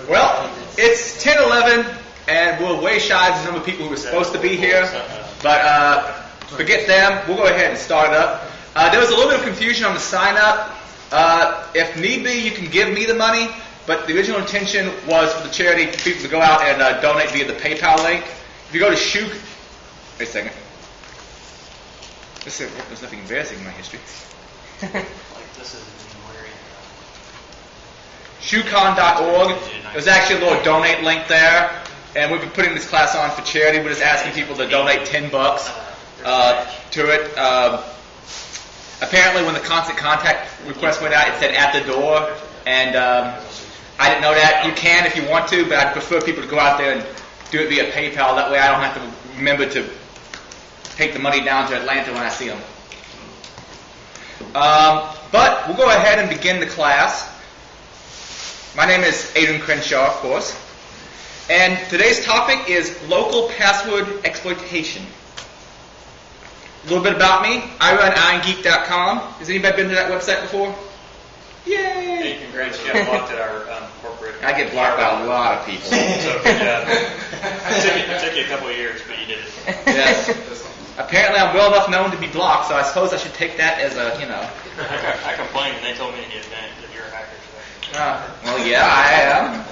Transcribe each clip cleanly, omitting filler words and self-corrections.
Well, it's 10:11, and we're way shy of the number of people who were supposed to be here. But forget them. We'll go ahead and start it up. There was a little bit of confusion on the sign-up. If need be, you can give me the money, but the original intention was for the charity for people to go out and donate via the PayPal link. If you go to Shuk... Wait a second. There's nothing embarrassing in my history. Shukon.org. There's actually a little donate link there, and we've been putting this class on for charity. We're just asking people to donate $10 to it. Apparently, when the constant contact request went out, it said at the door, and I didn't know that. You can if you want to, but I'd prefer people to go out there and do it via PayPal. That way I don't have to remember to take the money down to Atlanta when I see them. But we'll go ahead and begin the class. My name is Adrian Crenshaw, of course. And today's topic is local password exploitation. A little bit about me. I run irongeek.com. Has anybody been to that website before? Yay! Hey, congrats. You got blocked at our corporate... I get blocked by a lot of people. So, good job. It took you a couple of years, but you did it. Yes. Apparently I'm well enough known to be blocked, so I suppose I should take that as a, I complained, and they told me that you're a hacker. Well, yeah, I am.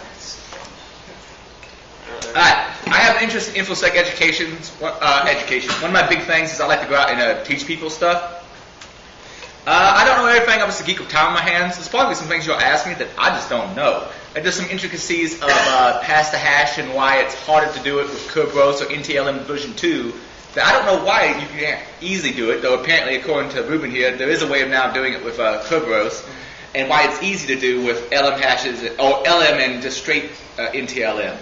I have an interest in InfoSec education. One of my big things is I like to go out and teach people stuff. I don't know everything. I'm just a geek with time on my hands. There's probably some things you'll ask me that I just don't know. There's some intricacies of pass the hash and why it's harder to do it with Kerberos or NTLM version 2 that I don't know why you can't easily do it, though apparently, according to Ruben here, there is a way of now doing it with Kerberos, and why it's easy to do with LM hashes, or LM and just straight NTLM.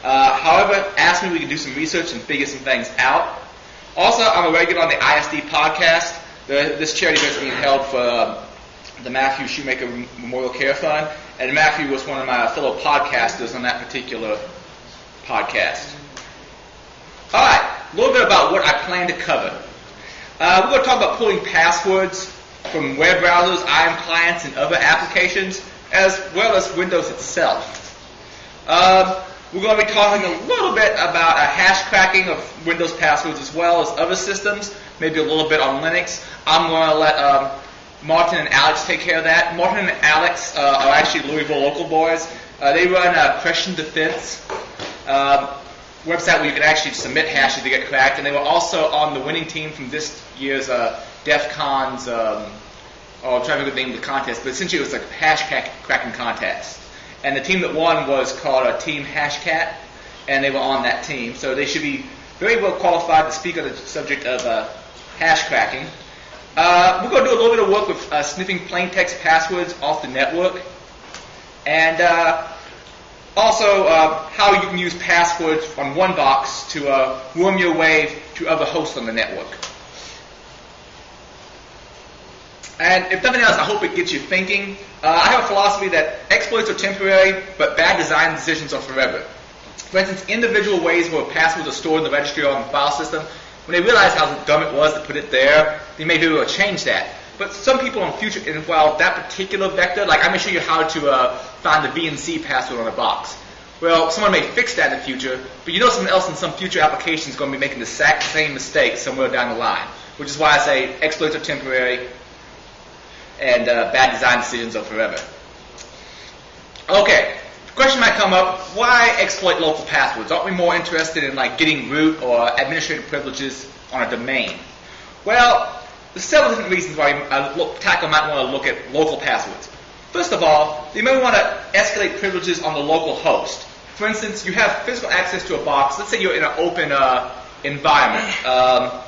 However, ask me, we can do some research and figure some things out. Also, I'm a regular on the ISD podcast. This charity event is being held for the Matthew Shoemaker Memorial Care Fund, and Matthew was one of my fellow podcasters on that particular podcast. All right, a little bit about what I plan to cover. We're going to talk about pulling passwords from web browsers, IM clients, and other applications, as well as Windows itself. We're going to be talking a little bit about hash cracking of Windows passwords as well as other systems, maybe a little bit on Linux. I'm going to let Martin and Alex take care of that. Martin and Alex are actually Louisville local boys. They run Question Defense, website where you can actually submit hashes to get cracked, and they were also on the winning team from this year's DEF CON's, I'm trying to think of the name of the contest, but essentially it was like a hash cracking contest. And the team that won was called Team Hashcat, and they were on that team. So they should be very well qualified to speak on the subject of hash cracking. We're going to do a little bit of work with sniffing plain text passwords off the network. And also how you can use passwords on one box to worm your way to other hosts on the network. And if nothing else, I hope it gets you thinking. I have a philosophy that exploits are temporary, but bad design decisions are forever. For instance, individual ways where passwords are stored in the registry or on the file system, when they realize how dumb it was to put it there, they may be able to change that. But some people in the future, and while that particular vector, like I'm going to show you how to find the VNC password on a box. Well, someone may fix that in the future, but you know someone else in some future application is going to be making the exact same mistake somewhere down the line, which is why I say exploits are temporary, and bad design decisions are forever. Okay, the question might come up, why exploit local passwords? Aren't we more interested in like getting root or administrative privileges on a domain? Well, there's several different reasons why attacker might want to look at local passwords. First of all, you may want to escalate privileges on the local host. For instance, you have physical access to a box. Let's say you're in an open environment.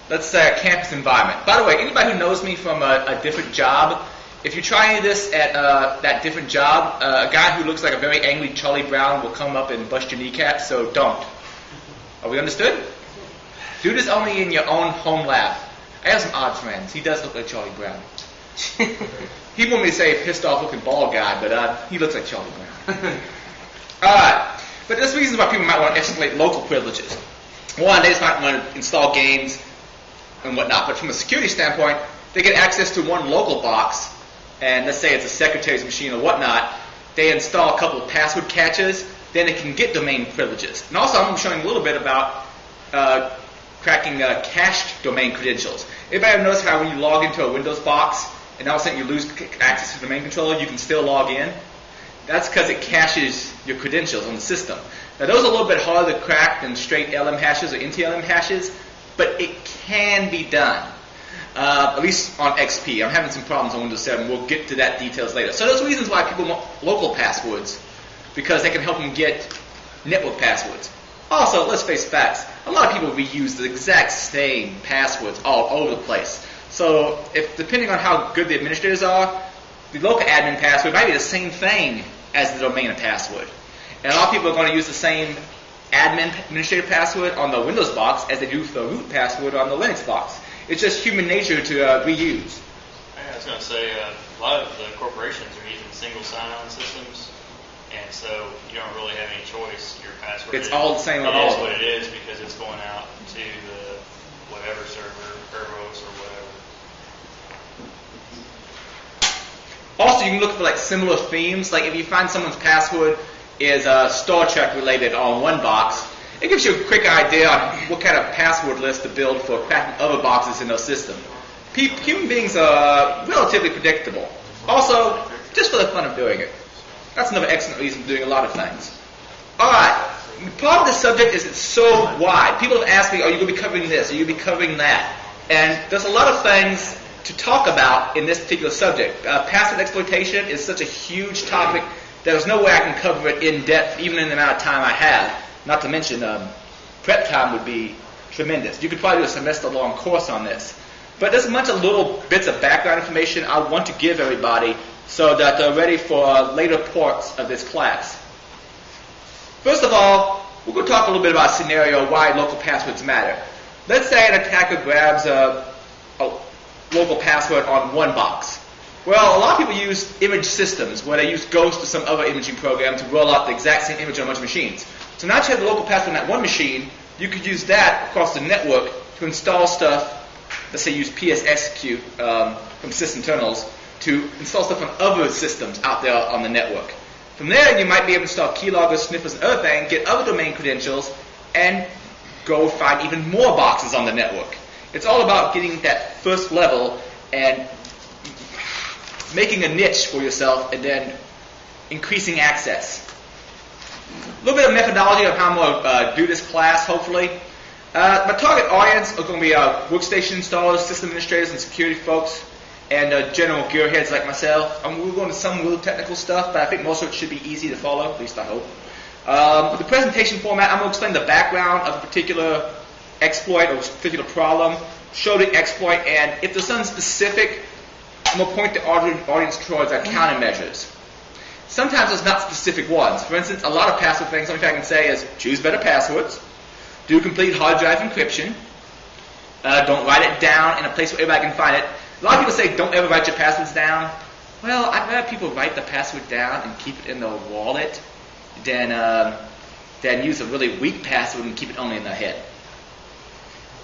Let's say a campus environment. By the way, anybody who knows me from a different job, if you try any of this at that different job, a guy who looks like a very angry Charlie Brown will come up and bust your kneecaps, so don't. Are we understood? Do this only in your own home lab. I have some odd friends. He does look like Charlie Brown. He wanted me to say pissed off looking bald guy, but he looks like Charlie Brown. Alright, but there's reasons why people might want to escalate local privileges. One, they just might want to install games and whatnot, but from a security standpoint, they get access to one local box, and let's say it's a secretary's machine or whatnot, they install a couple of password catchers, then they can get domain privileges. And also, I'm showing a little bit about cracking cached domain credentials. Anybody ever notice how when you log into a Windows box and all of a sudden you lose access to the domain controller, you can still log in? That's because it caches your credentials on the system. Now, those are a little bit harder to crack than straight LM hashes or NTLM hashes, but it can be done. At least on XP. I'm having some problems on Windows 7. We'll get to that details later. So those reasons why people want local passwords, because they can help them get network passwords. Also, let's face facts. A lot of people reuse the exact same passwords all over the place. So if depending on how good the administrators are, the local admin password might be the same thing as the domain password. And a lot of people are going to use the same admin administrator password on the Windows box as they do for the root password on the Linux box. It's just human nature to reuse. I was going to say, a lot of the corporations are using single sign-on systems, and so you don't really have any choice. Your password It's all the same on all of them. It is what it is because it's going out to the whatever server, Kerberos or whatever. Also, you can look for like similar themes. Like if you find someone's password is Star Trek related on one box, it gives you a quick idea on what kind of password list to build for cracking other boxes in the system. Human beings are relatively predictable. Also, just for the fun of doing it. That's another excellent reason for doing a lot of things. Alright, part of the subject is it's so wide. People have asked me, are you going to be covering this? Are you going to be covering that? And there's a lot of things to talk about in this particular subject. Password exploitation is such a huge topic that there's no way I can cover it in depth, even in the amount of time I have. Not to mention, prep time would be tremendous. You could probably do a semester-long course on this. But there's a bunch of little bits of background information I want to give everybody so that they're ready for later parts of this class. First of all, we're going to talk a little bit about a scenario why local passwords matter. Let's say an attacker grabs a local password on one box. Well, a lot of people use image systems where they use Ghost or some other imaging program to roll out the exact same image on a bunch of machines. So now that you have the local password on that one machine, you could use that across the network to install stuff. Let's say use PSExecute from system terminals to install stuff on other systems out there on the network. From there, you might be able to install keyloggers, sniffers, and other things, get other domain credentials, and go find even more boxes on the network. It's all about getting that first level and making a niche for yourself and then increasing access. A little bit of methodology of how I'm going to do this class, hopefully. My target audience are going to be workstation installers, system administrators, and security folks, and general gearheads like myself. We're going to some real technical stuff, but I think most of it should be easy to follow, at least I hope. The presentation format, I'm going to explain the background of a particular exploit or a particular problem, show the exploit, and if there's something specific, I'm going to point the audience towards our countermeasures. Sometimes there's not specific ones. For instance, a lot of password things, the only thing I can say is choose better passwords, do complete hard drive encryption, don't write it down in a place where everybody can find it. A lot of people say don't ever write your passwords down. Well, I'd rather people write the password down and keep it in their wallet than use a really weak password and keep it only in their head.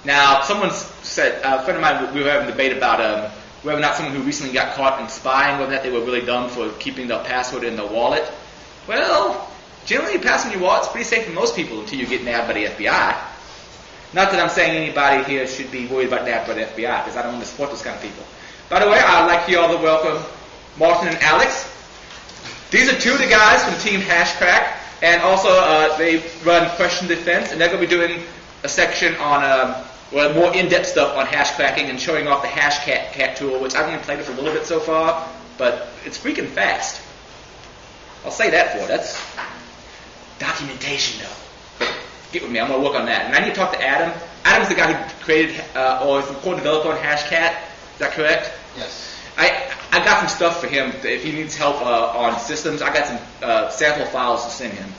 Now, someone said, a friend of mine, we were having a debate about whether or not someone who recently got caught in spying, whether or not they were really dumb for keeping their password in their wallet. Well, generally your password in your wallet's pretty safe for most people until you get nabbed by the FBI. Not that I'm saying anybody here should be worried about nabbed by the FBI, because I don't want to support those kind of people. By the way, I'd like you all to welcome Martin and Alex. These are two of the guys from Team Hashcrack, and also they run Question Defense, and they're going to be doing a section on more in-depth stuff on hash cracking and showing off the Hashcat tool, which I've only played with a little bit so far, but it's freaking fast. I'll say that for it. That's documentation, though. Get with me. I'm going to work on that. And I need to talk to Adam. Adam's the guy who created or is the core developer on Hashcat. Is that correct? Yes. I got some stuff for him. If he needs help on systems, I got some sample files to send him.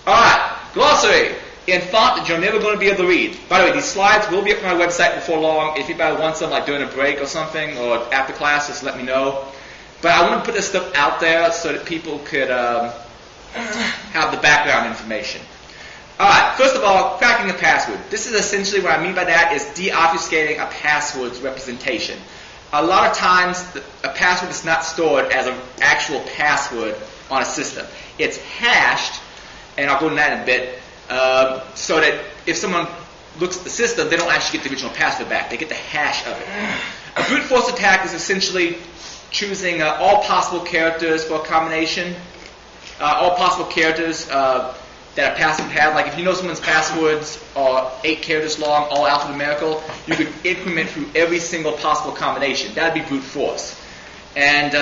All right. Glossary. In font that you're never going to be able to read. By the way, these slides will be up on my website before long. If anybody wants them, like during a break or something, or after class, just let me know. But I want to put this stuff out there so that people could have the background information. Alright, first of all, cracking a password. This is essentially what I mean by that is deobfuscating a password's representation. a lot of times a password is not stored as an actual password on a system. It's hashed, and I'll go into that in a bit, so that if someone looks at the system, they don't actually get the original password back. They get the hash of it. A brute force attack is essentially choosing all possible characters for a combination, all possible characters that a password have. Like if you know someone's passwords are 8 characters long, all alphanumerical, you could increment through every single possible combination. That would be brute force. And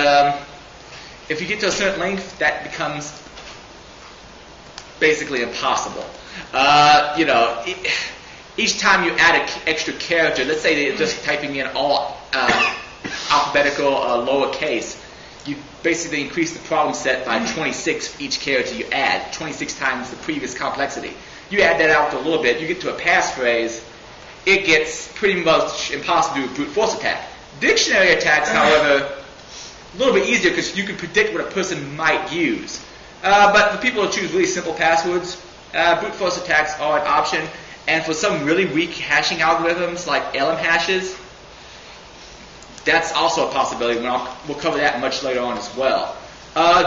if you get to a certain length, that becomes basically impossible. Each time you add an extra character, let's say they're just typing in all alphabetical lowercase, you basically increase the problem set by 26 for each character you add, 26 times the previous complexity. You add that out a little bit, you get to a passphrase, it gets pretty much impossible to do a brute force attack. Dictionary attacks, however, a little bit easier because you can predict what a person might use. But for people who choose really simple passwords, brute force attacks are an option. And for some really weak hashing algorithms like LM hashes, that's also a possibility. We'll cover that much later on as well.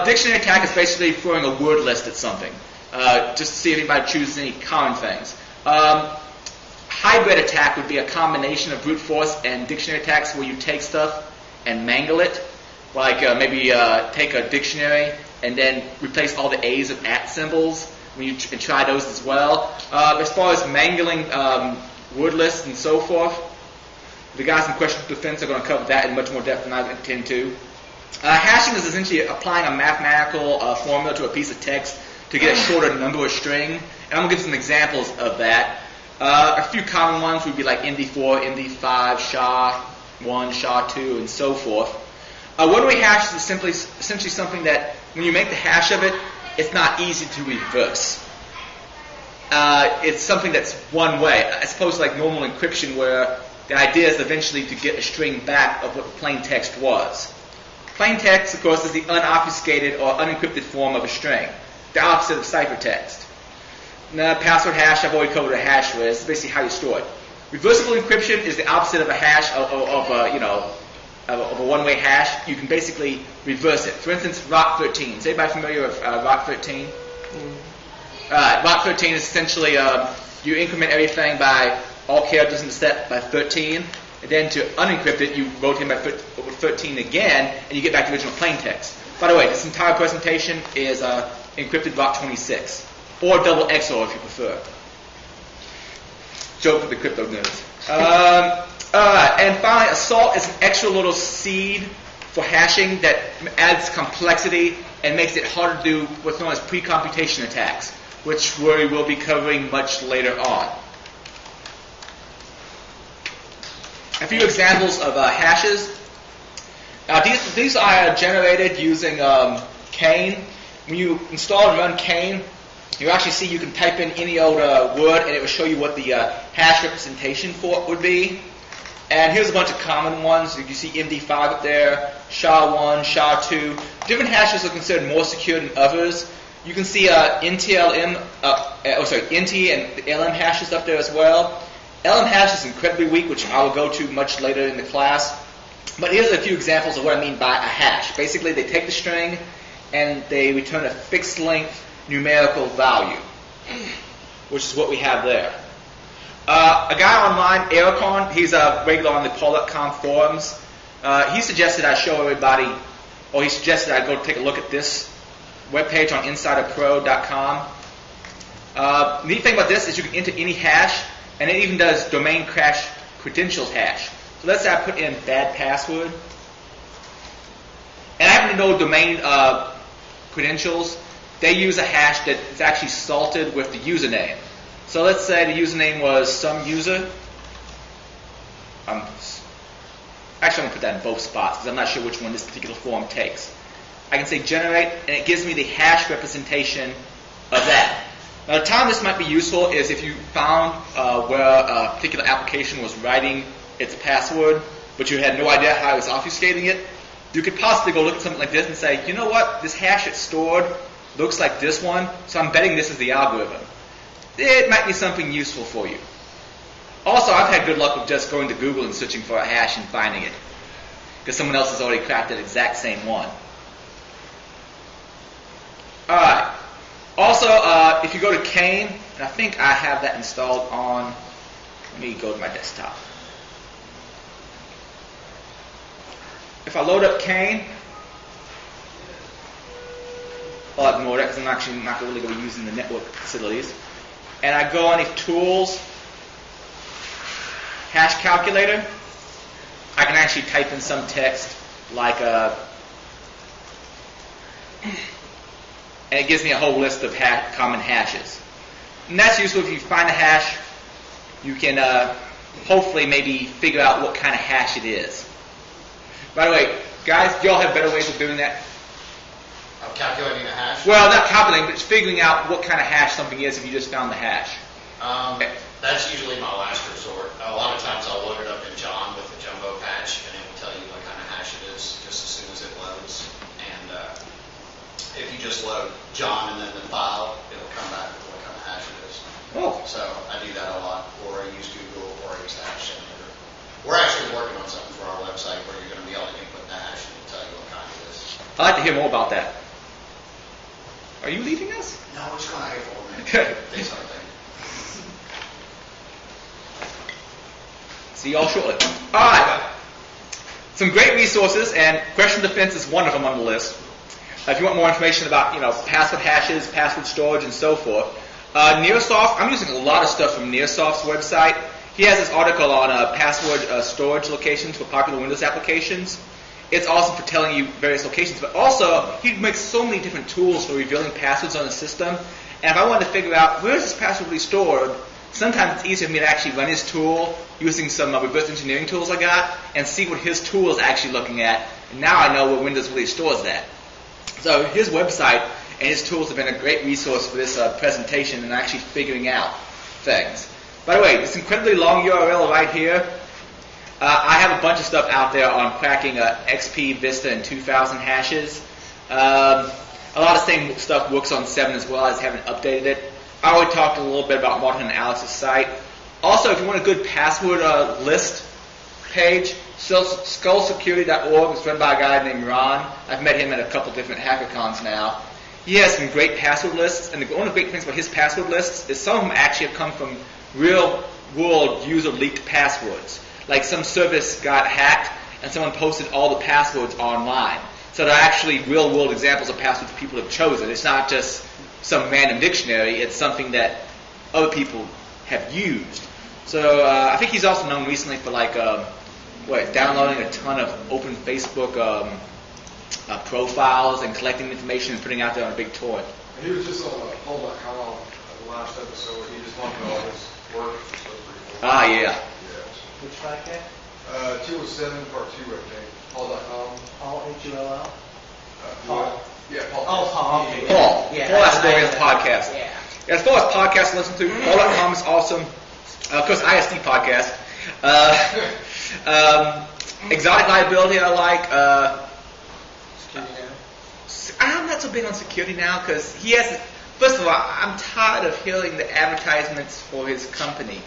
Dictionary attack is basically throwing a word list at something, just to see if anybody chooses any common things. Hybrid attack would be a combination of brute force and dictionary attacks where you take stuff and mangle it, like maybe take a dictionary and then replace all the A's with at symbols. When you try those as well. As far as mangling word lists and so forth, the guys in question defense are going to cover that in much more depth than I intend to. Hashing is essentially applying a mathematical formula to a piece of text to get a shorter number or string. And I'm going to give some examples of that. A few common ones would be like MD4, MD5, SHA-1, SHA-2, and so forth. One-way hash is essentially something that when you make the hash of it, it's not easy to reverse. It's something that's one way, as opposed to like normal encryption where the idea is eventually to get a string back of what the plain text was. Plain text, of course, is the unobfuscated or unencrypted form of a string, the opposite of ciphertext. Now, password hash, I've already covered a hash list. It's basically how you store it. Reversible encryption is the opposite of a hash of a one-way hash. You can basically reverse it. For instance, ROC13. Is anybody familiar with ROC13? ROC13 is essentially you increment everything by all characters in the set by 13, and then to unencrypt it, you rotate by 13 again, and you get back to the original plain text. By the way, this entire presentation is encrypted ROC26, or double XOR if you prefer. Joke with the crypto nerds. And finally, assault is an extra little seed for hashing that adds complexity and makes it harder to do what's known as pre-computation attacks, which we will be covering much later on. A few examples of hashes. These are generated using Kane. When you install and run Kane, you actually see you can type in any old word and it will show you what the hash representation for it would be. And here's a bunch of common ones. You see MD5 up there, SHA-1, SHA-2. Different hashes are considered more secure than others. You can see NT and the LM hashes up there as well. LM hash is incredibly weak, which I will go to much later in the class. But here's a few examples of what I mean by a hash. Basically, they take the string and they return a fixed length numerical value, which is what we have there. A guy online, Ericon, he's a regular on the Paul.com forums. He suggested I show everybody, or he suggested I go take a look at this webpage on insiderpro.com. Neat thing about this is you can enter any hash, and it even does domain crash credentials hash. So let's say I put in bad password, and I happen to know domain credentials. They use a hash that is actually salted with the username. So let's say the username was some user. Actually, I'm going to put that in both spots because I'm not sure which one this particular form takes. I can say generate, and it gives me the hash representation of that. Now, the time this might be useful is if you found where a particular application was writing its password, but you had no idea how it was obfuscating it. You could possibly go look at something like this and say, you know what, this hash it's stored looks like this one, so I'm betting this is the algorithm. It might be something useful for you. Also, I've had good luck with just going to Google and searching for a hash and finding it. because someone else has already cracked that exact same one. Alright. Also, if you go to Kane, and I think I have that installed on, let me go to my desktop. If I load up Kane, I'll ignore that because I'm actually not really going to be using the network facilities. And I go on Tools, Hash Calculator, I can actually type in some text like and it gives me a whole list of common hashes. And that's useful if you find a hash, you can hopefully maybe figure out what kind of hash it is. By the way, guys, do y'all have better ways of doing that? Of calculating a hash? Well, not calculating, but just figuring out what kind of hash something is if you just found the hash. That's usually my last resort. A lot of times I'll load it up in John with the jumbo patch, and it will tell you what kind of hash it is just as soon as it loads. And if you just load John and then the file, it'll come back with what kind of hash it is. Oh. So I do that a lot, or I use Google or Xhash. We're actually working on something for our website where you're going to be able to input the hash and it'll tell you what kind it is. I'd like to hear more about that. Are you leaving us? No, we're just going to hang for a minute. Say something. See y'all shortly. Alright. Some great resources, and Question Defense is one of them on the list. If you want more information about, password hashes, password storage, and so forth. Nearsoft, I'm using a lot of stuff from Nearsoft's website. He has this article on password storage locations for popular Windows applications. It's awesome for telling you various locations, but also he makes so many different tools for revealing passwords on the system. And if I wanted to figure out where is this password really stored, sometimes it's easier for me to actually run his tool using some reverse engineering tools I got and see what his tool is actually looking at. And now I know where Windows really stores that. So his website and his tools have been a great resource for this presentation and actually figuring out things. By the way, this incredibly long URL right here, I have a bunch of stuff out there on cracking XP, Vista, and 2000 hashes. A lot of the same stuff works on 7 as well. I just haven't updated it. I already talked a little bit about Martin and Alex's site. Also, if you want a good password list page, skullsecurity.org is run by a guy named Ron. I've met him at a couple different HackerCons now. He has some great password lists, and one of the great things about his password lists is some of them actually have come from real-world user-leaked passwords. Like some service got hacked, and someone posted all the passwords online. So they're actually real-world examples of passwords people have chosen. It's not just some random dictionary. It's something that other people have used. So I think he's also known recently for downloading a ton of open Facebook profiles and collecting information and putting it out there on a big torrent. He was just on Hole.com the last episode. He just talked about his work. So pretty cool. Ah, yeah. Yes. Which podcast? 207 part 2, I think. Hall.com. Paul, H-U-L-L? Paul. Yeah, Paul. Oh, Paul. Okay. Paul. Yeah. Paul Astorian's podcast. Yeah. As far as podcasts to listen to, Paul.com is awesome. Of course, ISD podcast. Exotic Liability I like. Security Now? I'm not so big on Security Now because he has. First of all, I'm tired of hearing the advertisements for his company.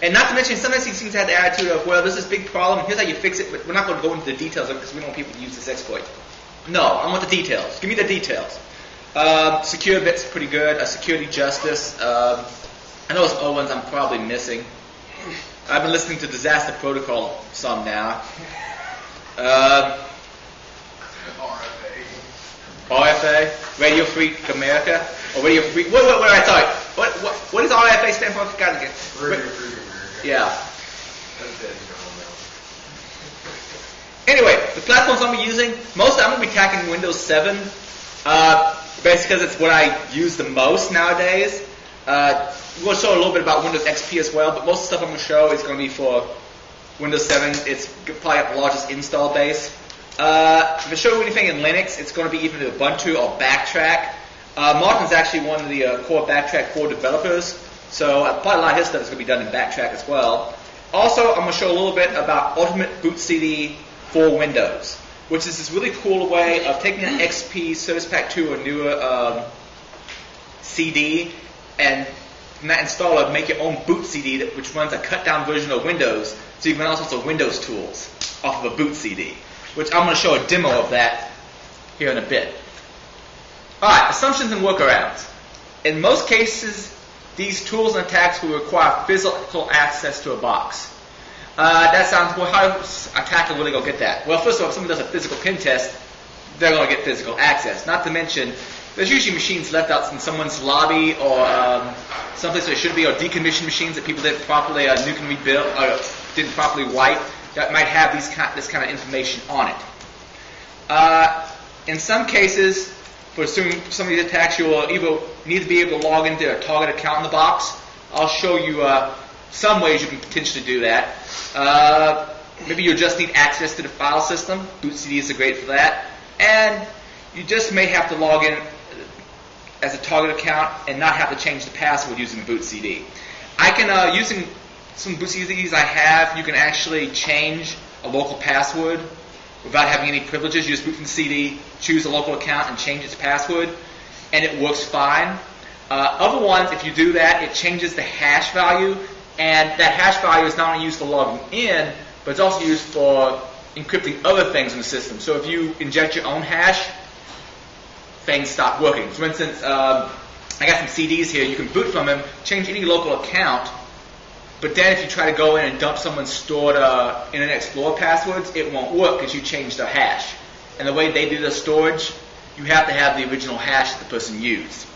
And not to mention, sometimes he seems to have the attitude of, well, there's this big problem, here's how you fix it, but we're not going to go into the details of it because we don't want people to use this exploit. No, I want the details. Give me the details. Secure Bit's pretty good. Security Justice. I know some other ones I'm probably missing. I've been listening to Disaster Protocol some now. RFA, Radio Free America, or Radio Free. Wait, sorry. What does RFA stand for? I forgot again. Radio Free America. Yeah. That's dead and gone now. Anyway, the platforms I'm using, most I'm going to be tackling Windows 7, basically because it's what I use the most nowadays. We'll show a little bit about Windows XP as well, but most of the stuff I'm going to show is going to be for Windows 7. It's probably got the largest install base. If I show you anything in Linux, it's going to be either Ubuntu or Backtrack. Martin's actually one of the core Backtrack core developers, so probably a lot of his stuff is going to be done in Backtrack as well. Also, I'm going to show a little bit about Ultimate Boot CD for Windows, which is this really cool way of taking an XP Service Pack 2 or newer CD and from that installer make your own boot CD which runs a cut down version of Windows, so you can run all sorts of Windows tools. off of a boot CD, which I'm going to show a demo of that here in a bit. Alright, assumptions and workarounds. In most cases, these tools and attacks will require physical access to a box. That sounds, well, how does an attacker really go get that? Well, first of all, if someone does a physical pin test, they're going to get physical access. Not to mention, there's usually machines left out in someone's lobby or someplace where they should be, or decommissioned machines that people didn't properly nuke and rebuild, or didn't properly wipe, that might have this kind of information on it. In some cases, for some of these attacks, you will either need to be able to log into a target account in the box. I'll show you some ways you can potentially do that. Maybe you'll just need access to the file system. Boot CDs are great for that. And you just may have to log in as a target account and not have to change the password using boot CD. I can, using some boot CDs I have, you can actually change a local password without having any privileges. You just boot from the CD, choose a local account, and change its password, and it works fine. Other ones, if you do that, it changes the hash value, and that hash value is not only used for logging in, but it's also used for encrypting other things in the system. So if you inject your own hash, things stop working. For instance, I got some CDs here. You can boot from them, change any local account, but then if you try to go in and dump someone's stored Internet Explorer passwords, it won't work because you changed their hash. And the way they do the storage, you have to have the original hash that the person used.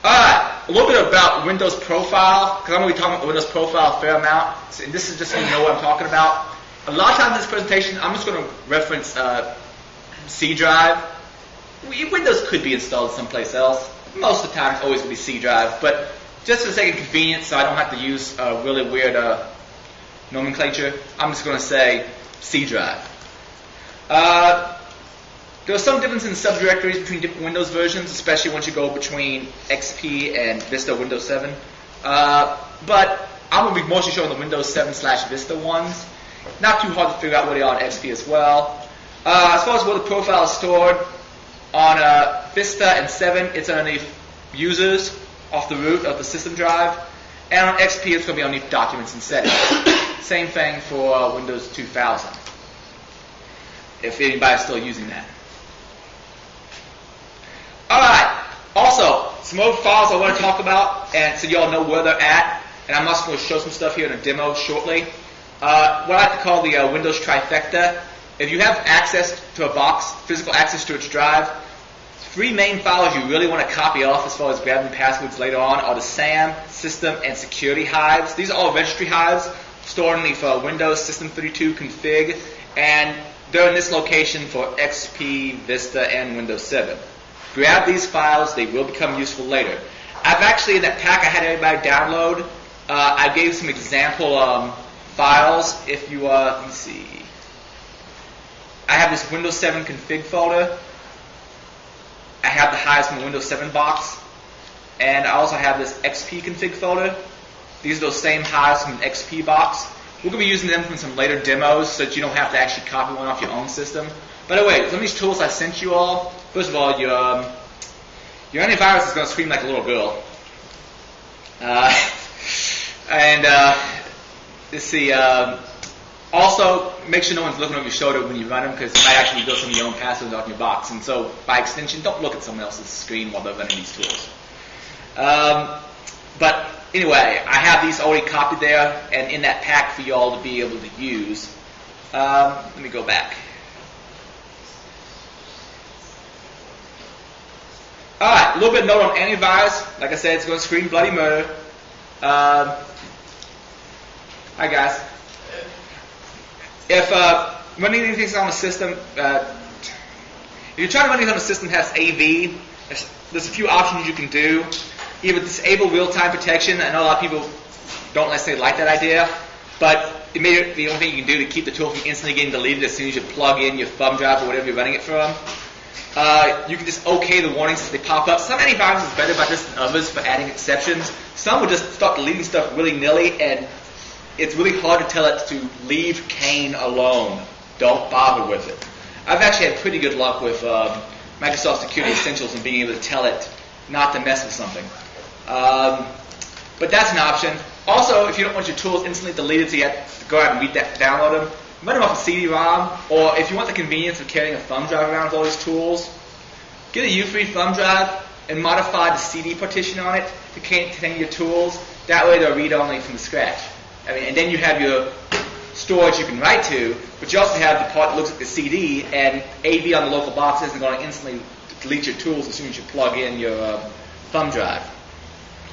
Alright, a little bit about Windows Profile, because I'm going to be talking about Windows Profile a fair amount, and this is just so you know what I'm talking about. A lot of times in this presentation, I'm just going to reference C drive. Windows could be installed someplace else. Most of the time, it's always going to be C drive, but just for the sake of convenience, so I don't have to use really weird nomenclature, I'm just going to say C drive. There are some differences in subdirectories between different Windows versions, especially once you go between XP and Vista Windows 7. But I'm going to be mostly showing the Windows 7/Vista ones. Not too hard to figure out where they are on XP as well. As far as where the profile is stored, on Vista and 7, it's underneath users off the root of the system drive. And on XP, it's going to be underneath documents and settings. Same thing for Windows 2000, if anybody's still using that. Alright, also, some other files I want to talk about, and so you all know where they're at, and I'm also going to show some stuff here in a demo shortly. What I like to call the Windows trifecta. If you have access to a box, physical access to its drive, 3 main files you really want to copy off as far as grabbing passwords later on are the SAM, system, and security hives. These are all registry hives stored underneath Windows System 32 config, and they're in this location for XP, Vista, and Windows 7. Grab these files, they will become useful later. I've actually, in that pack I had everybody download, I gave some example files. If you, let me see. I have this Windows 7 config folder. I have the hives from the Windows 7 box. And I also have this XP config folder. These are those same hives from an XP box. We're going to be using them in some later demos so that you don't have to actually copy one off your own system. By the way, some of these tools I sent you all, first of all, your antivirus is going to scream like a little girl. Let's see, also, make sure no one's looking over your shoulder when you run them, because you might actually build some of your own passwords off your box. And so, by extension, don't look at someone else's screen while they're running these tools. But anyway, I have these already copied there, and in that pack for you all to be able to use. Let me go back. Alright, a little bit of note on antivirus. Like I said, it's going to scream bloody murder. Hi guys. If running anything on the system, if you're trying to run anything on the system that has AV, there's a few options you can do. Either disable real-time protection. I know a lot of people don't necessarily like that idea, but the only thing you can do to keep the tool from instantly getting deleted as soon as you plug in your thumb drive or whatever you're running it from. You can just okay the warnings as they pop up. Some antiviruses are better about this than others for adding exceptions. Some will just start deleting stuff willy-nilly, and it's really hard to tell it to leave Kane alone. Don't bother with it. I've actually had pretty good luck with Microsoft Security Essentials and being able to tell it not to mess with something. But that's an option. Also, if you don't want your tools instantly deleted so you have to go out and download them. Run them off a CD-ROM, or if you want the convenience of carrying a thumb drive around with all these tools, get a U3 thumb drive and modify the CD partition on it to contain your tools. That way they'll read only from the scratch. And then you have your storage you can write to, but you also have the part that looks at the CD, and AV on the local box isn't going to instantly delete your tools as soon as you plug in your thumb drive.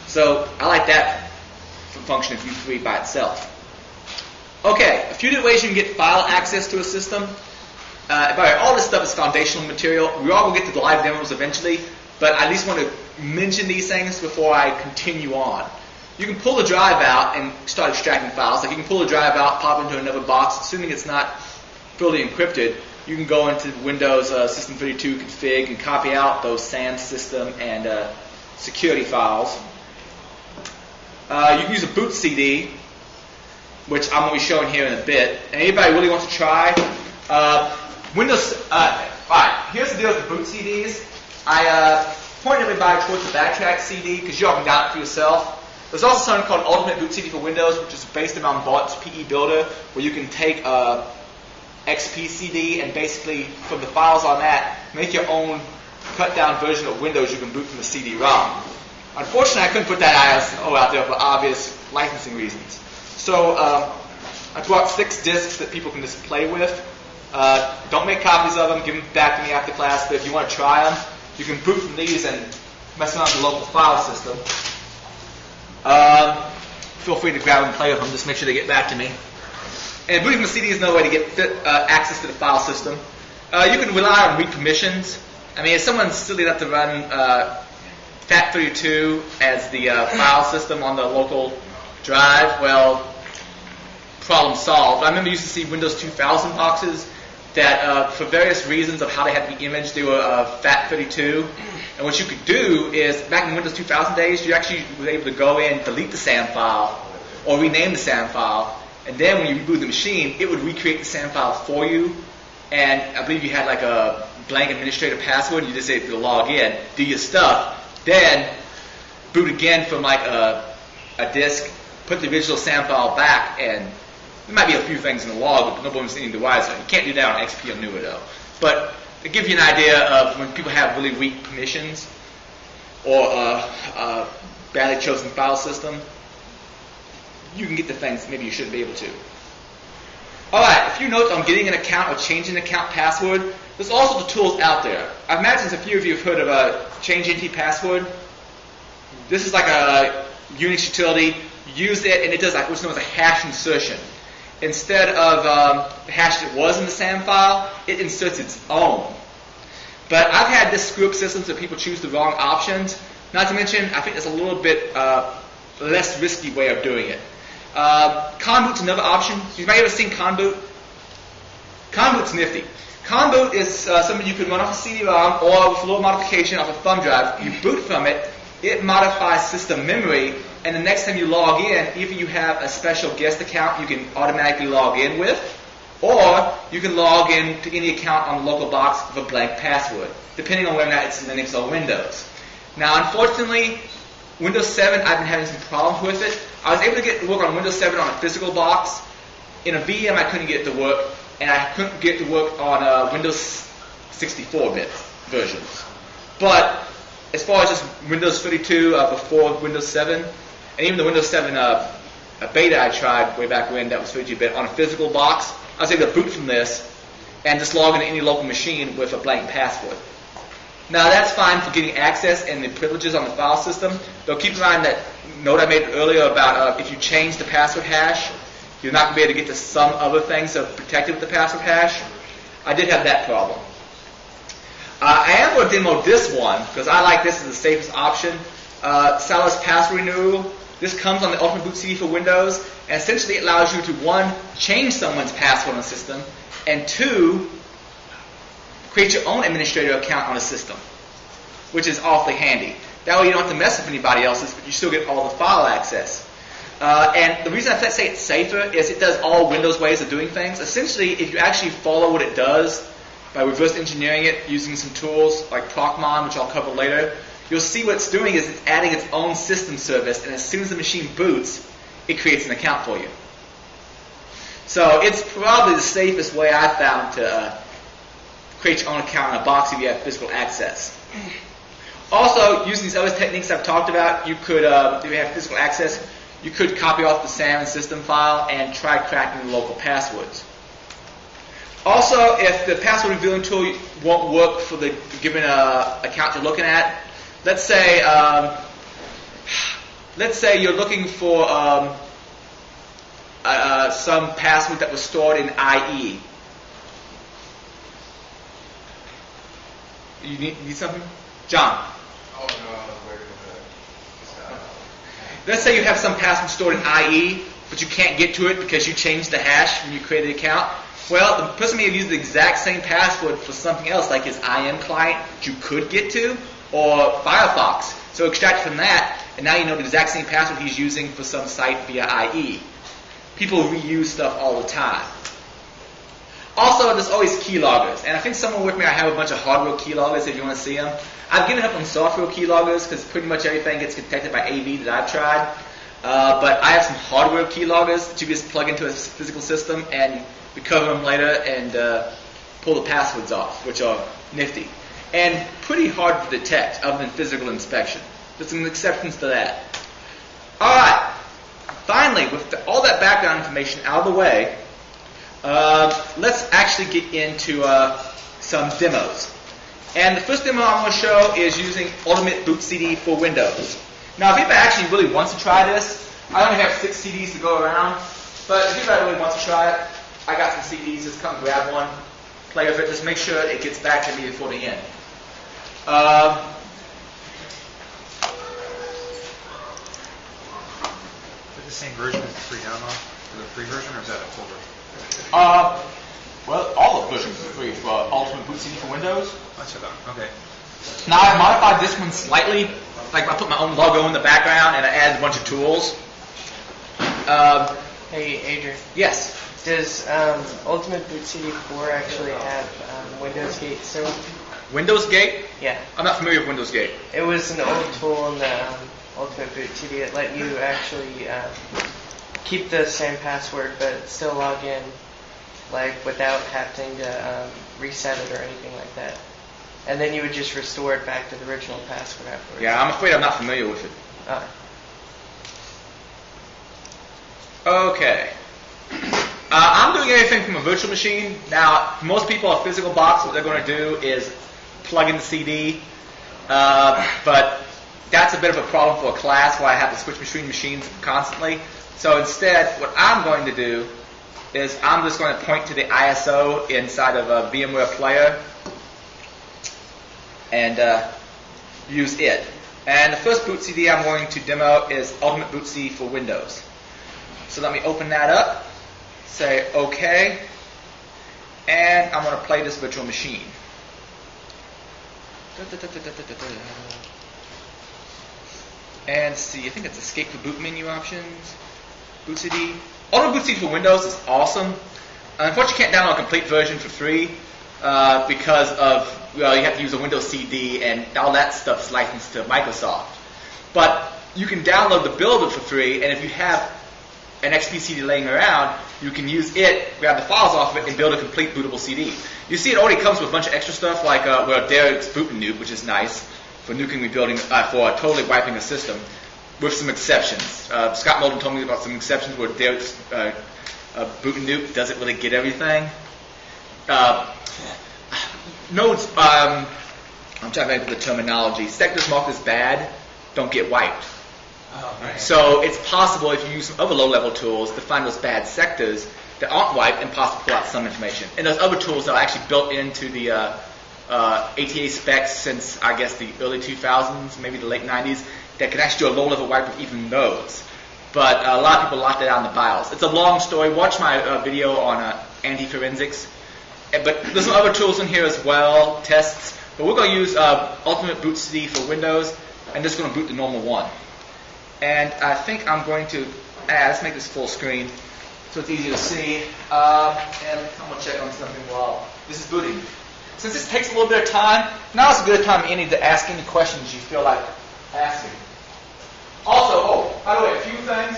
So I like that function of U3 by itself. Okay, a few different ways you can get file access to a system. By the way, all this stuff is foundational material. We all will get to the live demos eventually, but I at least want to mention these things before I continue on. You can pull the drive out and start extracting files. Like you can pull the drive out, pop it into another box, assuming it's not fully encrypted. You can go into Windows System 32 config and copy out those SAN system and security files. You can use a boot CD, which I'm going to be showing here in a bit. And anybody really wants to try, Windows. Alright, here's the deal with the boot CDs. I point everybody towards the Backtrack CD because you all can download it for yourself. There's also something called Ultimate Boot CD for Windows, which is based around Bart's PE Builder, where you can take XP CD and basically from the files on that make your own cut-down version of Windows you can boot from the CD-ROM. Unfortunately, I couldn't put that ISO out there for obvious licensing reasons. So I brought 6 discs that people can just play with. Don't make copies of them. Give them back to me after class. But if you want to try them, you can boot from these and mess around with the local file system. Feel free to grab them and play with them. Just make sure they get back to me. And booting from the CD is another way to get access to the file system. You can rely on read permissions. If someone's silly enough to run FAT32 as the file system on the local drive, well, problem solved. I remember you used to see Windows 2000 boxes that, for various reasons of how they had to be imaged, they were FAT32. And what you could do is, back in Windows 2000 days, you actually were able to go in, delete the SAM file, or rename the SAM file, and then when you reboot the machine, it would recreate the SAM file for you. And I believe you had like a blank administrator password, and you just say to log in, do your stuff, then boot again from like a disk, put the original SAM file back, and there might be a few things in the log, but nobody's anything to wise on. You can't do that on XP or newer though. But to give you an idea of when people have really weak permissions or a badly chosen file system, you can get the things maybe you shouldn't be able to. Alright, a few notes on getting an account or changing an account password. There's also the tools out there. I imagine a few of you have heard of Change NT Password. This is like a Unix utility. You use it and it does like what's known as a hash insertion. Instead of the hash that was in the SAM file, it inserts its own. But I've had this screw up systems where people choose the wrong options. Not to mention, I think there's a little bit less risky way of doing it. Conboot's another option. You might have ever seen Conboot. Conboot's nifty. Conboot is something you can run off a CD-ROM or with a little modification off a thumb drive. You boot from it, it modifies system memory, and the next time you log in, either you have a special guest account you can automatically log in with, or you can log in to any account on the local box with a blank password, depending on whether or not it's Linux or Windows. Now, unfortunately, Windows 7, I've been having some problems with it. I was able to get it to work on Windows 7 on a physical box. In a VM, I couldn't get it to work, and I couldn't get it to work on Windows 64-bit versions. But as far as just Windows 32 before Windows 7, and even the Windows 7 beta I tried way back when that was 32-bit on a physical box, I was able to boot from this and just log into any local machine with a blank password. Now that's fine for getting access and the privileges on the file system, though keep in mind that note I made earlier about if you change the password hash, you're not going to be able to get to some other things that are protected with the password hash. I did have that problem. I am going to demo this one because I like this as the safest option. Salus Password Renewal. This comes on the Ultimate Boot CD for Windows, and essentially it allows you to, 1, change someone's password on the system, and 2, create your own administrator account on a system, which is awfully handy. That way you don't have to mess with anybody else's, but you still get all the file access. And the reason I say it's safer is it does all Windows ways of doing things. Essentially, if you actually follow what it does by reverse engineering it using some tools like Procmon, which I'll cover later, you'll see what it's doing is it's adding its own system service, and as soon as the machine boots, it creates an account for you. So it's probably the safest way I found to create your own account in a box if you have physical access. Also, using these other techniques I've talked about, you could, if you have physical access, you could copy off the SAM and system file and try cracking the local passwords. Also, if the password revealing tool won't work for the given account you're looking at, let's say you're looking for some password that was stored in IE. You need something? John. Oh, no, I was waiting for that. Let's say you have some password stored in IE, but you can't get to it because you changed the hash when you created the account. Well, the person may have used the exact same password for something else, like his IM client that you could get to, or Firefox. So extract from that, and now you know the exact same password he's using for some site via IE. People reuse stuff all the time. Also, there's always keyloggers, and I think somewhere with me I have a bunch of hardware keyloggers if you want to see them. I've given up on software keyloggers because pretty much everything gets detected by AV that I've tried. But I have some hardware keyloggers that you just plug into a physical system and recover them later and pull the passwords off, which are nifty. And pretty hard to detect other than physical inspection. There's some exceptions to that. Alright, finally, with all that background information out of the way, let's actually get into some demos. And the first demo I'm going to show is using Ultimate Boot CD for Windows. Now, if anybody actually really wants to try this, I only have 6 CDs to go around, but if anybody really wants to try it, I got some CDs, just come grab one, play with it, just make sure it gets back to me before the end. Is it the same version as the free download? For the free version, or is that a full version? Well, all the versions are free for Ultimate Boot CD for Windows. That's what I thought. Okay. Now, I've modified this one slightly. Like, I put my own logo in the background and I added a bunch of tools. Hey, Adrian. Yes. Does Ultimate Boot CD 4 actually have Windows Gate still? Windows Gate? Yeah. I'm not familiar with Windows Gate. It was an old tool in the Ultimate Boot CD that let you actually keep the same password but still log in, like without having to reset it or anything like that. And then you would just restore it back to the original password afterwards. Yeah, I'm afraid I'm not familiar with it. Okay. I'm doing everything from a virtual machine. Now, most people a physical box, what they're going to do is plug in the CD. But that's a bit of a problem for a class where I have to switch between machines constantly. So instead, what I'm going to do is I'm just going to point to the ISO inside of a VMware player and use it. And the first boot CD I'm going to demo is Ultimate Boot CD for Windows. So let me open that up, say OK, and I'm going to play this virtual machine. And see, I think it's escape the boot menu options, boot CD. Ultimate Boot CD for Windows is awesome. Unfortunately, you can't download a complete version for free because of, well, you have to use a Windows CD and all that stuff's licensed to Microsoft. But you can download the builder for free, and if you have an XP CD laying around, you can use it, grab the files off of it, and build a complete bootable CD. You see it already comes with a bunch of extra stuff like Derek's boot and nuke, which is nice for nuking rebuilding, for totally wiping a system, with some exceptions. Scott Molden told me about some exceptions where Derek's boot and nuke doesn't really get everything. Nodes, I'm trying to think of the terminology. Sectors marked as bad don't get wiped. Oh, right. So it's possible if you use some other low-level tools to find those bad sectors that aren't wiped and possibly pull out some information. And there's other tools that are actually built into the ATA specs since, I guess, the early 2000s, maybe the late 90s, that can actually do a low-level wipe of even those. But a lot of people lock that out in the BIOS. It's a long story. Watch my video on anti-forensics. But there's some other tools in here as well, tests. But we're going to use Ultimate Boot CD for Windows, and just going to boot the normal one. And I think I'm going to, let's make this full screen so it's easier to see. And I'm going to check on something while this is booting. Since this takes a little bit of time, now is a good time to ask any questions you feel like asking. Also, by the way, a few things.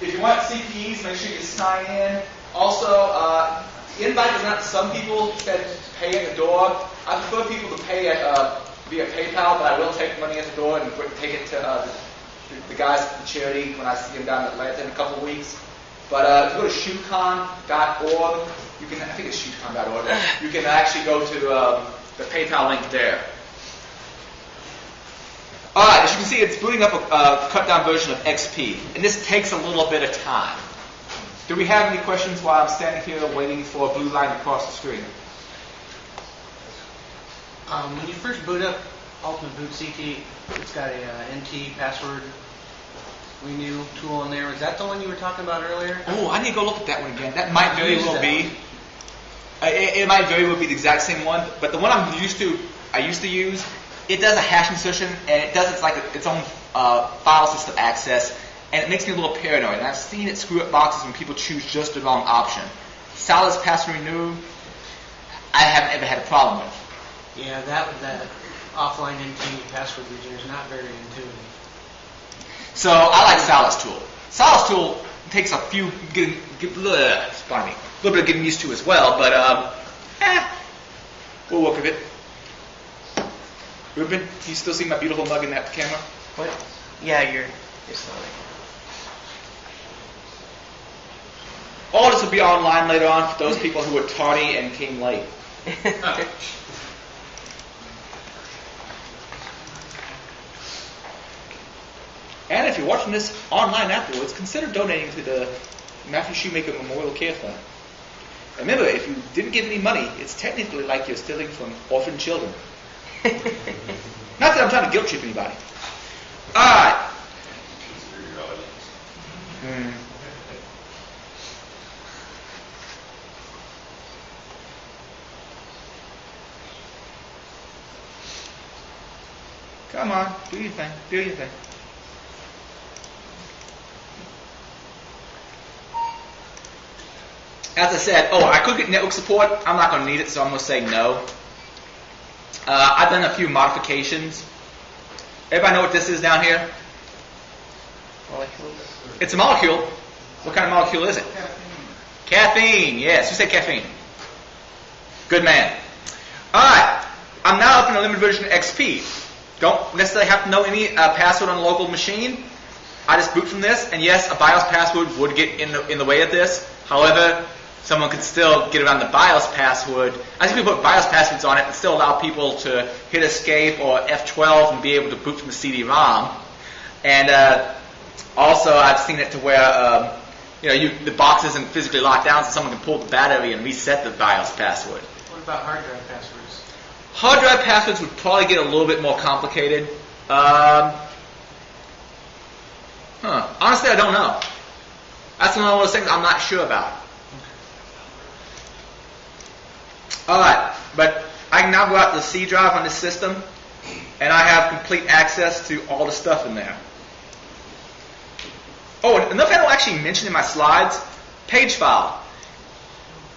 If you want CPEs, make sure you sign in. Also, the invite is not, some people said pay at the door. I prefer people to pay at via PayPal, but I will take money at the door and take it to the guys at the charity when I see them down in Atlanta in a couple of weeks. But if you go to shoecon.org, you can, I think it's shoecon.org, you can actually go to the PayPal link there. Alright, as you can see, it's booting up a cut-down version of XP, and this takes a little bit of time. Do we have any questions while I'm standing here waiting for a blue line to cross the screen? When you first boot up Ultimate Boot CT, it's got a NT password renew tool in there. Is that the one you were talking about earlier? Oh, I need to go look at that one again. That might very well be. It might very well be the exact same one, but the one I used to use, it does a hash insertion, and it does its own file system access, and it makes me a little paranoid. And I've seen it screw up boxes when people choose just the wrong option. Sal's password renew, I haven't ever had a problem with. Yeah, that offline NT password region is not very intuitive. So I like Sal's tool. Sal's tool takes a few, pardon me, a little bit of getting used to as well, but we'll work with it. Ruben, can you still see my beautiful mug in that camera? What? Yeah, you're still there. All this will be online later on for those people who were tardy and came late. And if you're watching this online afterwards, consider donating to the Matthew Shoemaker Memorial Care Fund. Remember, if you didn't give any money, it's technically like you're stealing from orphan children. Not that I'm trying to guilt trip anybody. Alright. Come on, do your thing, do your thing. As I said, I could get network support. I'm not going to need it, so I'm going to say no. I've done a few modifications. Everybody know what this is down here? Molecules. It's a molecule. What kind of molecule is it? Caffeine. Yes, who said caffeine? Good man. Alright, I'm now up in a limited version of XP. Don't necessarily have to know any password on a local machine. I just boot from this, and yes, a BIOS password would get in the way of this. However, someone could still get around the BIOS password. I think people put BIOS passwords on it and still allow people to hit escape or F12 and be able to boot from the CD-ROM. And also, I've seen it to where the box isn't physically locked down, so someone can pull the battery and reset the BIOS password. What about hard drive passwords? Hard drive passwords would probably get a little bit more complicated. Honestly, I don't know. That's one of those things I'm not sure about. Alright, but I can now go out to the C drive on this system, and I have complete access to all the stuff in there. Oh, and another thing I don't actually mention in my slides, page file.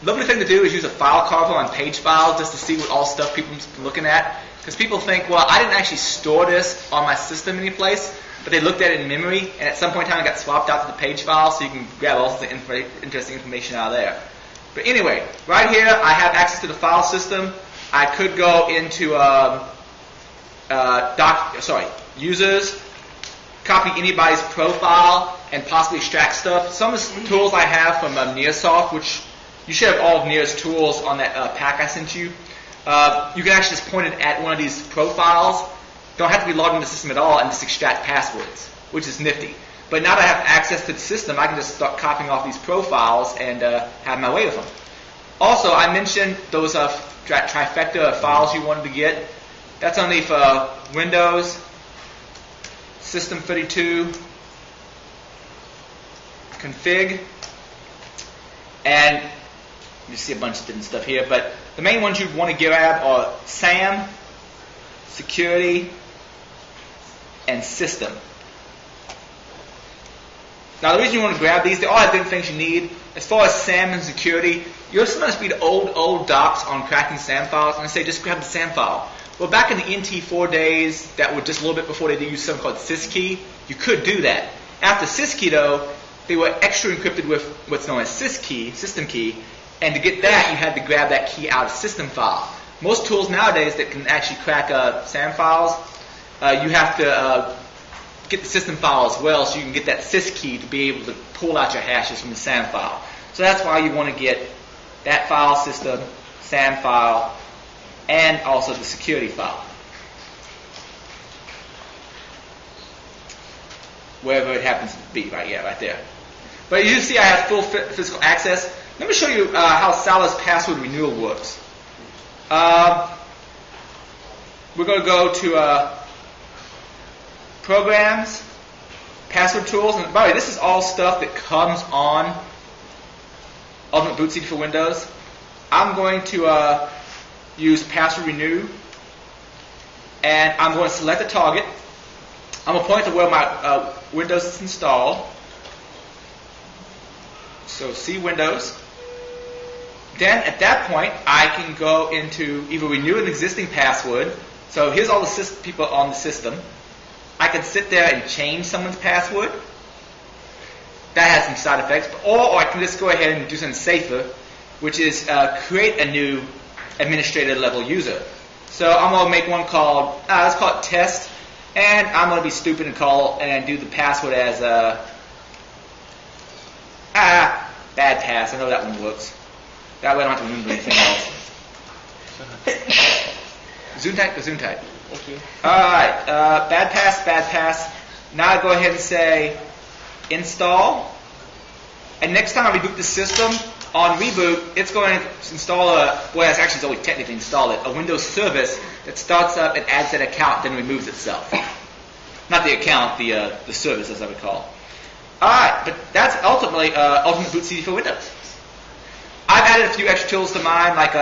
Lovely thing to do is use a file carver on page file just to see what all stuff people have been looking at. Because people think, well, I didn't actually store this on my system anyplace, but they looked at it in memory, and at some point in time it got swapped out to the page file, so you can grab all sorts of interesting information out of there. But anyway, right here I have access to the file system. I could go into users, copy anybody's profile, and possibly extract stuff. Some of the tools I have from Nearsoft, which you should have all of Near's tools on that pack I sent you. You can actually just point it at one of these profiles. Don't have to be logged into the system at all and just extract passwords, which is nifty. But now that I have access to the system, I can just start copying off these profiles and have my way with them. Also, I mentioned those trifecta files you wanted to get. That's only for Windows, System32, config, and you see a bunch of different stuff here, but the main ones you'd want to grab are SAM, security, and system. Now, the reason you want to grab these, they all have different things you need. As far as SAM and security, you'll sometimes read old docs on cracking SAM files, and they say just grab the SAM file. Well, back in the NT4 days, that were just a little bit before they used something called syskey, you could do that. After syskey, though, they were extra encrypted with what's known as system key, and to get that, you had to grab that key out of system file. Most tools nowadays that can actually crack SAM files, you have to get the system file as well, so you can get that sys key to be able to pull out your hashes from the SAM file. So that's why you want to get that file system, SAM file, and also the security file. Wherever it happens to be, right there. But you see I have full physical access. Let me show you how Salah's password renewal works. We're going to go to Programs, Password Tools, and by the way, this is all stuff that comes on Ultimate Boot CD for Windows. I'm going to use Password Renew, and I'm going to select a target. I'm going to point to where my Windows is installed. So see Windows. Then at that point, I can go into either renew an existing password. So here's all the people on the system. I can sit there and change someone's password. That has some side effects. Or I can just go ahead and do something safer, which is create a new administrator level user. So I'm going to make one called, let's call it test. And I'm going to be stupid and call and do the password as bad pass. I know that one works. That way I don't have to remember anything else. Gesundheit. Thank you. Alright, bad pass. Now I go ahead and say install. And next time I reboot the system, on reboot, it's going to install it's always technically installed a Windows service that starts up and adds that account, then removes itself. Not the account, the service, as I would call. Alright, but that's ultimately Ultimate Boot CD for Windows. I've added a few extra tools to mine, like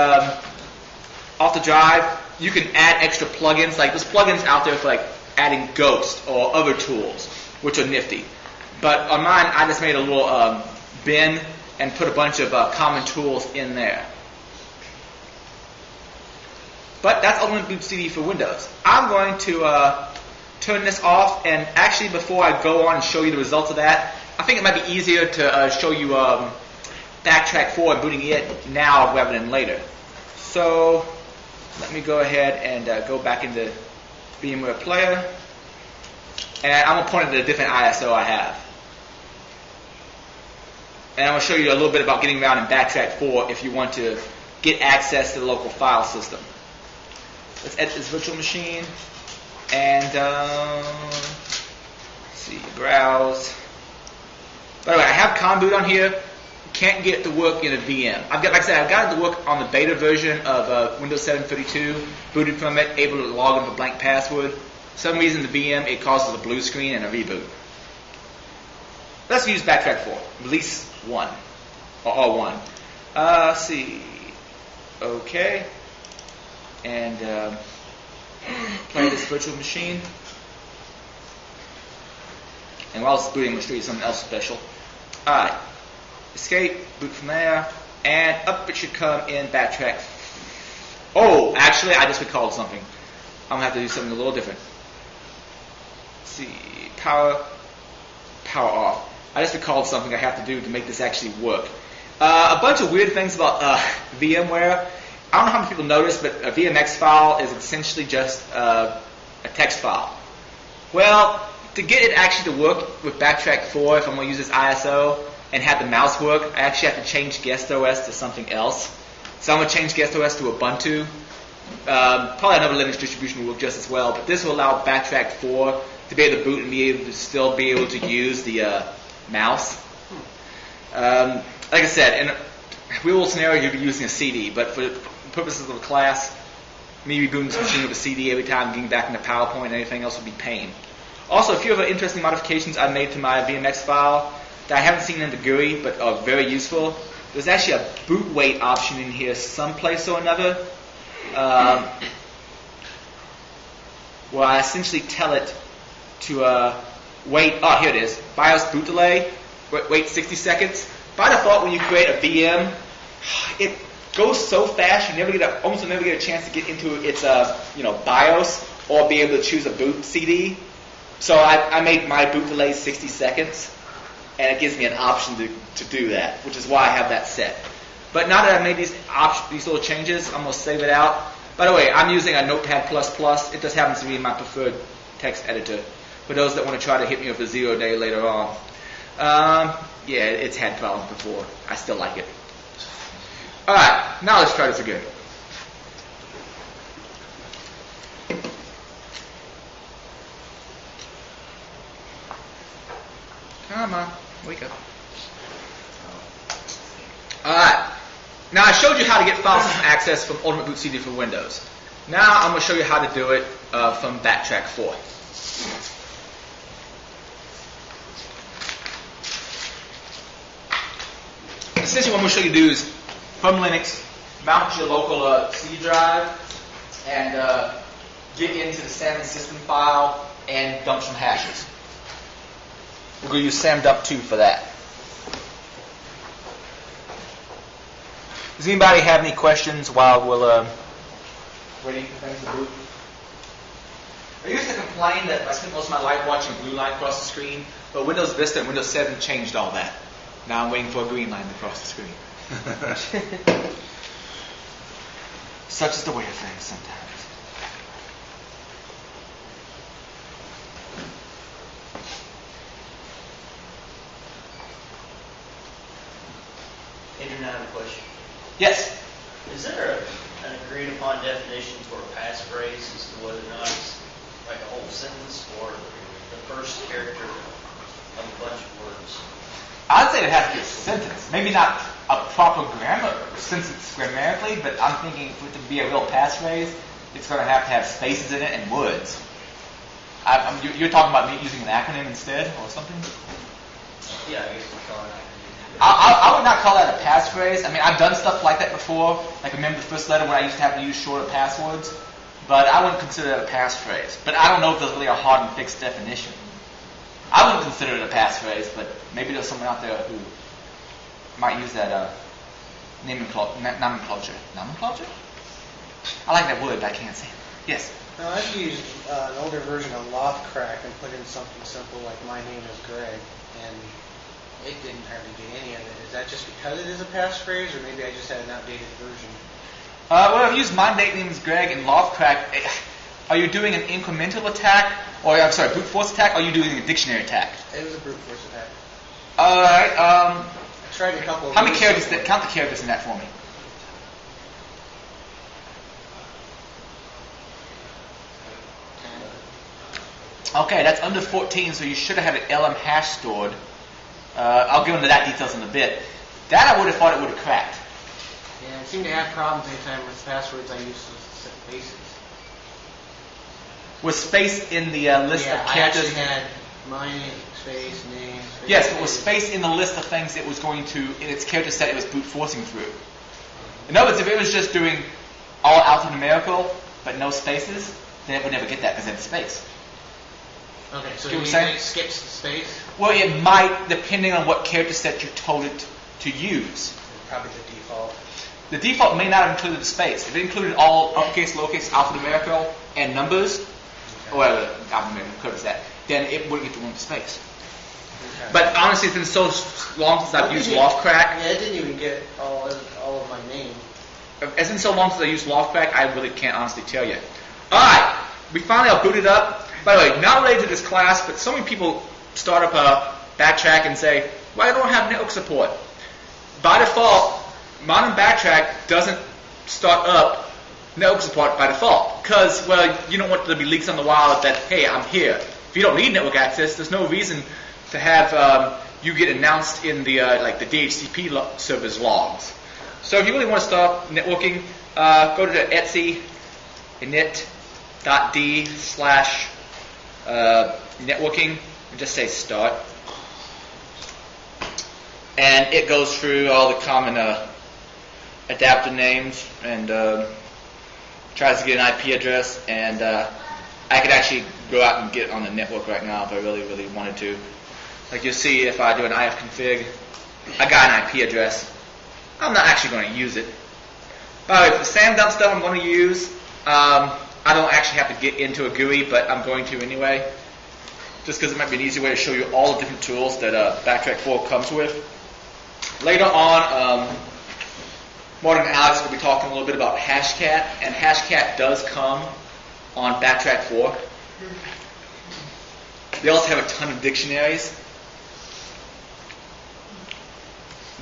off the drive. You can add extra plugins, like there's plugins out there for like adding Ghost or other tools, which are nifty. But on mine, I just made a little bin and put a bunch of common tools in there. But that's Ultimate Boot CD for Windows. I'm going to turn this off, and actually before I go on and show you the results of that, I think it might be easier to show you backtrack forward booting it now rather than later. So let me go ahead and go back into VMware Player, and I'm going to point at the different ISO I have. And I'm going to show you a little bit about getting around in backtrack 4 if you want to get access to the local file system. Let's edit this virtual machine, and let's see, browse. By the way, I have Conboot on here. Can't get it to work in a VM. I've got it to work on the beta version of Windows 7.32, booted from it, able to log in with a blank password. For some reason, the VM, it causes a blue screen and a reboot. Let's use backtrack 4, release 1, or R1. Let's see. Okay. And play this virtual machine. And while it's booting, I'm going to show you something else special. Alright. Escape, boot from there, and up it should come in backtrack. Oh, actually, I just recalled something. I'm going to have to do something a little different. Let's see. Power off. I just recalled something I have to do to make this actually work. A bunch of weird things about VMware. I don't know how many people notice, but a VMX file is essentially just a text file. Well, to get it actually to work with backtrack 4, if I'm going to use this ISO and have the mouse work, I actually have to change guest OS to something else. So I'm going to change guest OS to Ubuntu. Probably another Linux distribution will work just as well, but this will allow backtrack 4 to be able to boot and be able to still be able to use the mouse. Like I said, in a real scenario, you'd be using a CD, but for purposes of the class, me rebooting this machine with a CD every time, getting back into PowerPoint and anything else would be pain. Also, a few other interesting modifications I made to my VMX file that I haven't seen in the GUI, but are very useful. There's actually a boot wait option in here someplace or another, where I essentially tell it to wait. Oh, here it is. BIOS boot delay. Wait 60 seconds. By default, when you create a VM, it goes so fast you almost never get a chance to get into its BIOS or be able to choose a boot CD. So I made my boot delay 60 seconds, and it gives me an option to do that, which is why I have that set. But now that I've made these little changes, I'm going to save it out. By the way, I'm using a Notepad++. It just happens to be my preferred text editor for those that want to try to hit me with a 0 day later on. Yeah, it's had problems before. I still like it. All right, now let's try this again. Come on, wake up. All right. Now I showed you how to get file system access from Ultimate Boot CD for Windows. Now I'm going to show you how to do it from Backtrack 4. Essentially what I'm going to show you to do is, from Linux, mount your local C drive and get into the SAM system file and dump some hashes. We're going to use samdump2 for that. Does anybody have any questions while we're waiting for things to boot? I used to complain that I spent most of my life watching blue line across the screen, but Windows Vista and Windows 7 changed all that. Now I'm waiting for a green line to cross the screen. Such is the way of things sometimes. Adrian, I have a question. Yes? Is there an agreed upon definition for a passphrase as to whether or not it's like a whole sentence or the first character of a bunch of words? I'd say it has to be a sentence. Maybe not a proper grammar sentence grammatically, but I'm thinking for it to be a real passphrase, it's going to have spaces in it and words. You're talking about me using an acronym instead or something? Yeah, I guess we call it. I would not call that a passphrase. I mean, I've done stuff like that before. Like, remember the first letter when I used to have to use shorter passwords? But I wouldn't consider it a passphrase. But I don't know if there's really a hard and fixed definition. I wouldn't consider it a passphrase, but maybe there's someone out there who might use that nomenclature. Nomenclature? I like that word, but I can't say it. Yes? I've used an older version of Loftcrack and put in something simple like "My name is Greg," and it didn't hardly get any of it. Is that just because it is a passphrase, or maybe I just had an outdated version? Well, I've used "My name is Greg" and Loftcrack. Are you doing an incremental attack, or I'm sorry, brute force attack, or are you doing a dictionary attack? It was a brute force attack. All right. I tried a couple of. How many characters? Count the characters in that for me. Okay, that's under 14, so you should have had an LM hash stored. I'll go into that details in a bit. That I would have thought it would have cracked. Yeah, I seem to have problems anytime with passwords I use spaces. Was space in the list of I characters? actually had my name, space, name, space. Yes, but was space in the list of things it was going to, in its character set, it was brute forcing through? In other words, if it was just doing all alphanumerical, but no spaces, then it would never get that because it's space. Okay, so See what I'm you saying? think it skips space? Well, it might, depending on what character set you told it to use. Probably the default. The default may not have included the space. If it included all uppercase, lowercase, alphanumerical, and numbers, or alphanumerical covers that, then it wouldn't get to one space. Okay. But honestly, it's been so long since I've used Loftcrack. Yeah, it didn't even get all of my name. It's been so long since I used Loftcrack, I really can't honestly tell you. All right, we finally all booted up. By the way, not related to this class, but so many people start up a Backtrack and say, "Why don't I have network support?" By default, Modern Backtrack doesn't start up network support by default because, well, you don't want there to be leaks on the wild that, hey, I'm here. If you don't need network access, there's no reason to have you get announced in the like the DHCP server's logs. So if you really want to start networking, go to the Etsy init.d/networking and just say start. And it goes through all the common adapter names and tries to get an IP address. And I could actually go out and get on the network right now if I really, really wanted to. Like you'll see if I do an ifconfig, I got an IP address. I'm not actually going to use it. By the way, for the samdump stuff I'm going to use, I don't actually have to get into a GUI, but I'm going to anyway. just because it might be an easy way to show you all the different tools that Backtrack 4 comes with. Later on, Martin and Alex will be talking a little bit about Hashcat, and Hashcat does come on Backtrack 4. They also have a ton of dictionaries.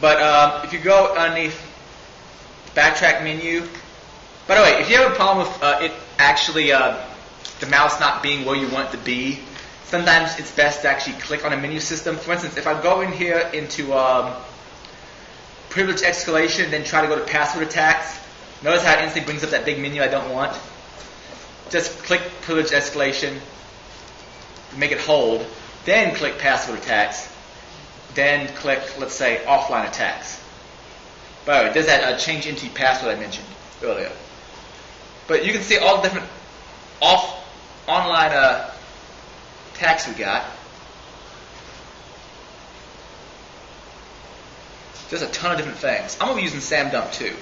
But if you go underneath the Backtrack menu, by the way, if you have a problem with it actually, the mouse not being where you want it to be, sometimes it's best to actually click on a menu system. For instance, if I go in here into privilege escalation, then try to go to password attacks, notice how it instantly brings up that big menu I don't want. Just click privilege escalation, make it hold, then click password attacks, then click, let's say, offline attacks. By the way, there's that change into password I mentioned earlier. But you can see all the different online attacks we got. There's a ton of different things. I'm going to be using samdump 2.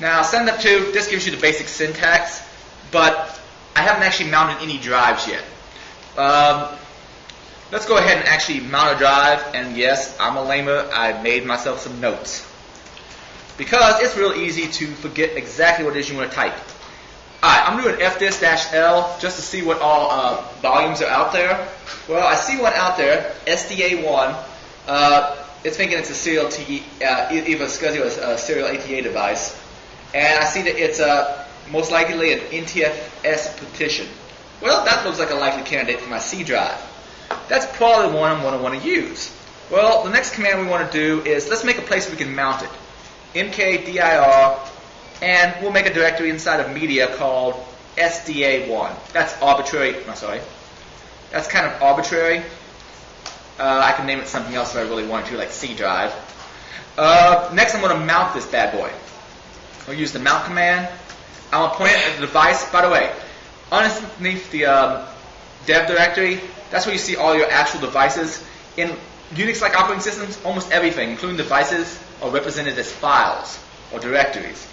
Now, samdump 2, this gives you the basic syntax, but I haven't actually mounted any drives yet. Let's go ahead and actually mount a drive, and yes, I'm a lamer. I made myself some notes. Because it's real easy to forget exactly what it is you want to type. Alright, I'm doing fdis-l just to see what all volumes are out there. Well, I see one out there, SDA1. It's thinking it's a serial a serial ATA device. And I see that it's most likely an NTFS petition. Well, that looks like a likely candidate for my C drive. That's probably the one I'm going to want to use. Well, the next command we want to do is, let's make a place we can mount it. mkdir, and we'll make a directory inside of media called SDA1. That's arbitrary. I'm sorry. That's kind of arbitrary. I can name it something else if I really want to, like C drive. Next, I'm going to mount this bad boy. I'll use the mount command. I'm going to point it at the device. By the way, underneath the dev directory, that's where you see all your actual devices. In Unix-like operating systems, almost everything, including devices, are represented as files or directories.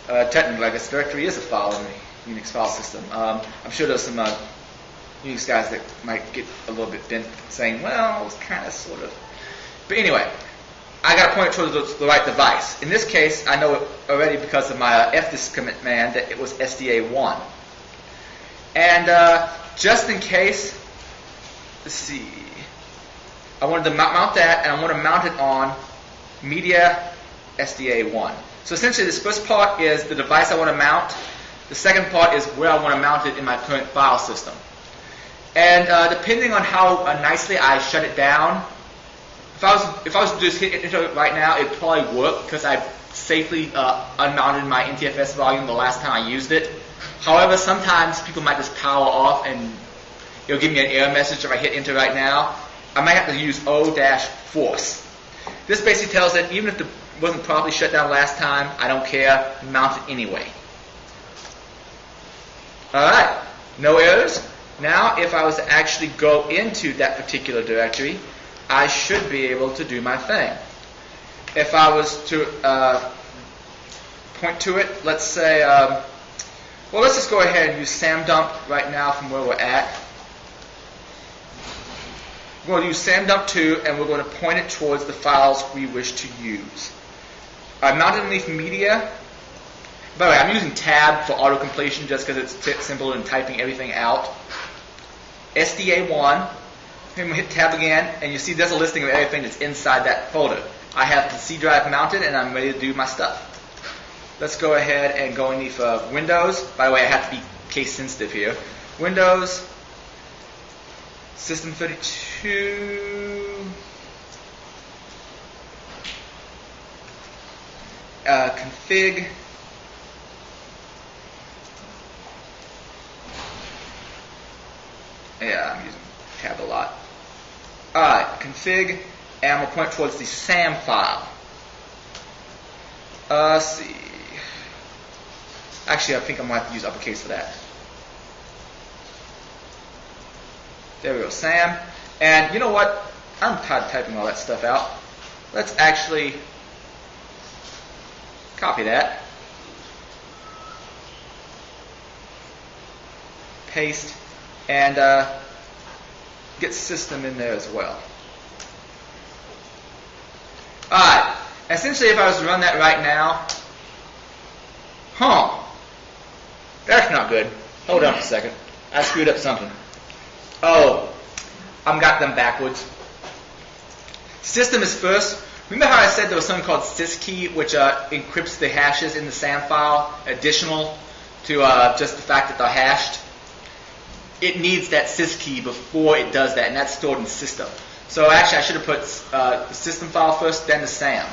Technically, I guess directory is a file in the Unix file system. I'm sure there's some Unix guys that might get a little bit bent saying, well, it's kind of, sort of. But anyway, I got to point it towards the right device. In this case, I know it already because of my fdis command that it was SDA1. And just in case, let's see, I wanted to mount that, and I want to mount it on media SDA1. So essentially, this first part is the device I want to mount. The second part is where I want to mount it in my current file system. And depending on how nicely I shut it down, if I was to just hit enter right now, it'd probably work because I've safely unmounted my NTFS volume the last time I used it. However, sometimes people might just power off and it'll give me an error message if I hit enter right now. I might have to use O-force. This basically tells it even if it wasn't properly shut down last time, I don't care, mount it anyway. Alright, no errors. Now, if I was to actually go into that particular directory, I should be able to do my thing. If I was to point to it, let's say, well, let's just go ahead and use samdump right now from where we're at. We're going to use samdump 2, and we're going to point it towards the files we wish to use. I mounted underneath media. By the way, I'm using tab for auto-completion just because it's simpler than typing everything out. SDA1. I'm going to hit tab again, and you see there's a listing of everything that's inside that folder. I have the C drive mounted, and I'm ready to do my stuff. Let's go ahead and go underneath Windows. By the way, I have to be case sensitive here. Windows, System 32, config, yeah, I'm using tab a lot. Alright, config, and I'm going to point towards the SAM file. Let's see. Actually, I think I'm going to have to use uppercase for that. There we go, SAM. And you know what? I'm tired of typing all that stuff out. Let's actually copy that. Paste. And get system in there as well. Alright, essentially if I was to run that right now, that's not good. Hold on a second. I screwed up something. Oh, I've got them backwards. System is first. Remember how I said there was something called syskey, which encrypts the hashes in the SAM file, additional to just the fact that they're hashed? It needs that syskey before it does that, and that's stored in system. So actually I should have put the system file first, then the SAM.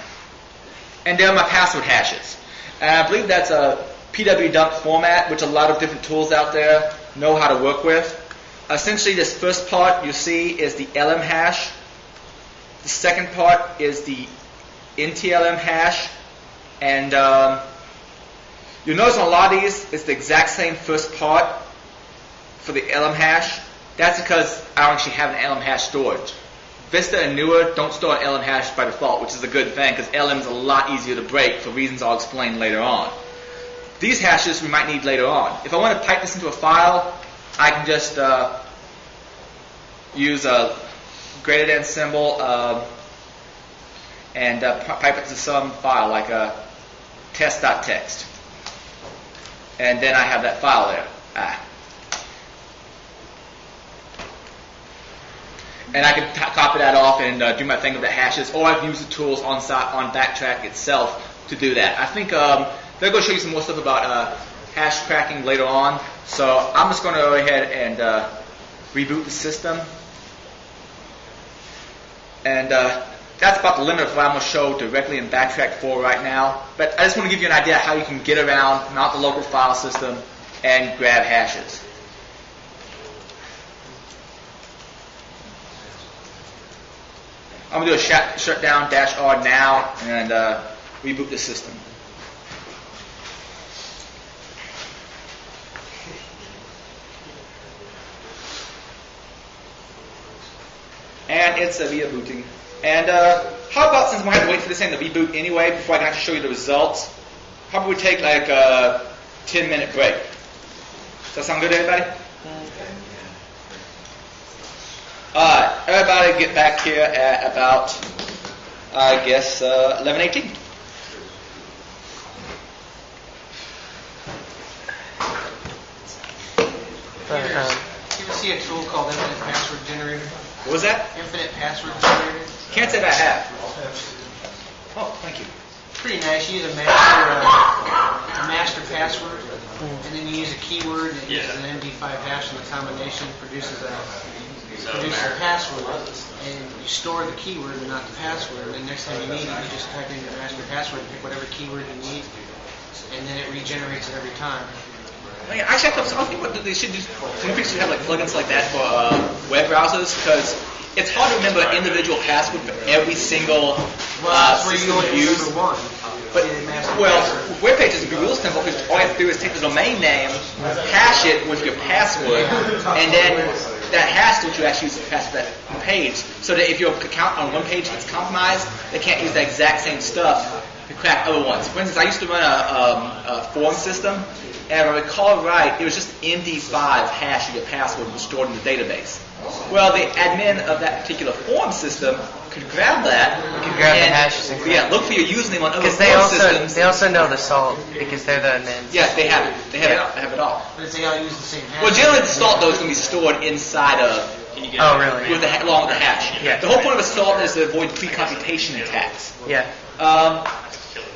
And there are my password hashes. And I believe that's a pwdump format, which a lot of different tools out there know how to work with. Essentially, this first part you see is the LM hash. The second part is the NTLM hash. And you'll notice on a lot of these, it's the exact same first part for the LM hash. That's because I don't actually have an LM hash storage. Vista and newer don't store an LM hash by default, which is a good thing because LM is a lot easier to break for reasons I'll explain later on. These hashes we might need later on. If I want to type this into a file, I can just use a greater than symbol and pipe it to some file like a test.txt. And then I have that file there. And I can copy that off and do my thing with the hashes, or I can use the tools on Backtrack itself to do that. I think they're going to show you some more stuff about hash cracking later on. So I'm just going to go ahead and reboot the system. And that's about the limit of what I'm going to show directly in Backtrack 4 right now. But I just want to give you an idea how you can get around, mount the local file system, and grab hashes. I'm going to do a shutdown -R now and reboot the system. And it's via booting. And how about, since we have to wait for this thing to reboot anyway before I can actually show you the results, how about we take like a 10-minute break? Does that sound good to everybody? Everybody get back here at about, I guess, 11:18. You ever see a tool called Infinite Password Generator? What was that? Infinite Password Generator. Can't say that I have. Oh, thank you. Pretty nice. You use a master password, and then you use a keyword that uses an MD5 hash, and the combination produces a password. And you store the keyword and not the password. And next time you need it, you just type in your master password and pick whatever keyword you need, and then it regenerates it every time. Actually, I think what they should do. Some people should have like plugins like that for web browsers because it's hard to remember an individual password for every single system you use. But web pages would be real simple because all you have to do is take the domain name, hash it with your password, and then that hash is what you actually use to pass that page. So that if your account on one page gets compromised, they can't use the exact same stuff to crack other ones. For instance, I used to run a form system. And if I recall right, it was just MD5 hash of your password was stored in the database. Well, the admin of that particular form system could grab that. You can grab the hashes and look for your username on other because systems. They also know the salt because they're the admins. Yes, they have it. They have it all. But they all use the same hash. Well, generally the salt though is going to be stored inside of. Oh, really? Along with the hash. Yeah. The whole point of a salt is to avoid pre-computation attacks. Yeah.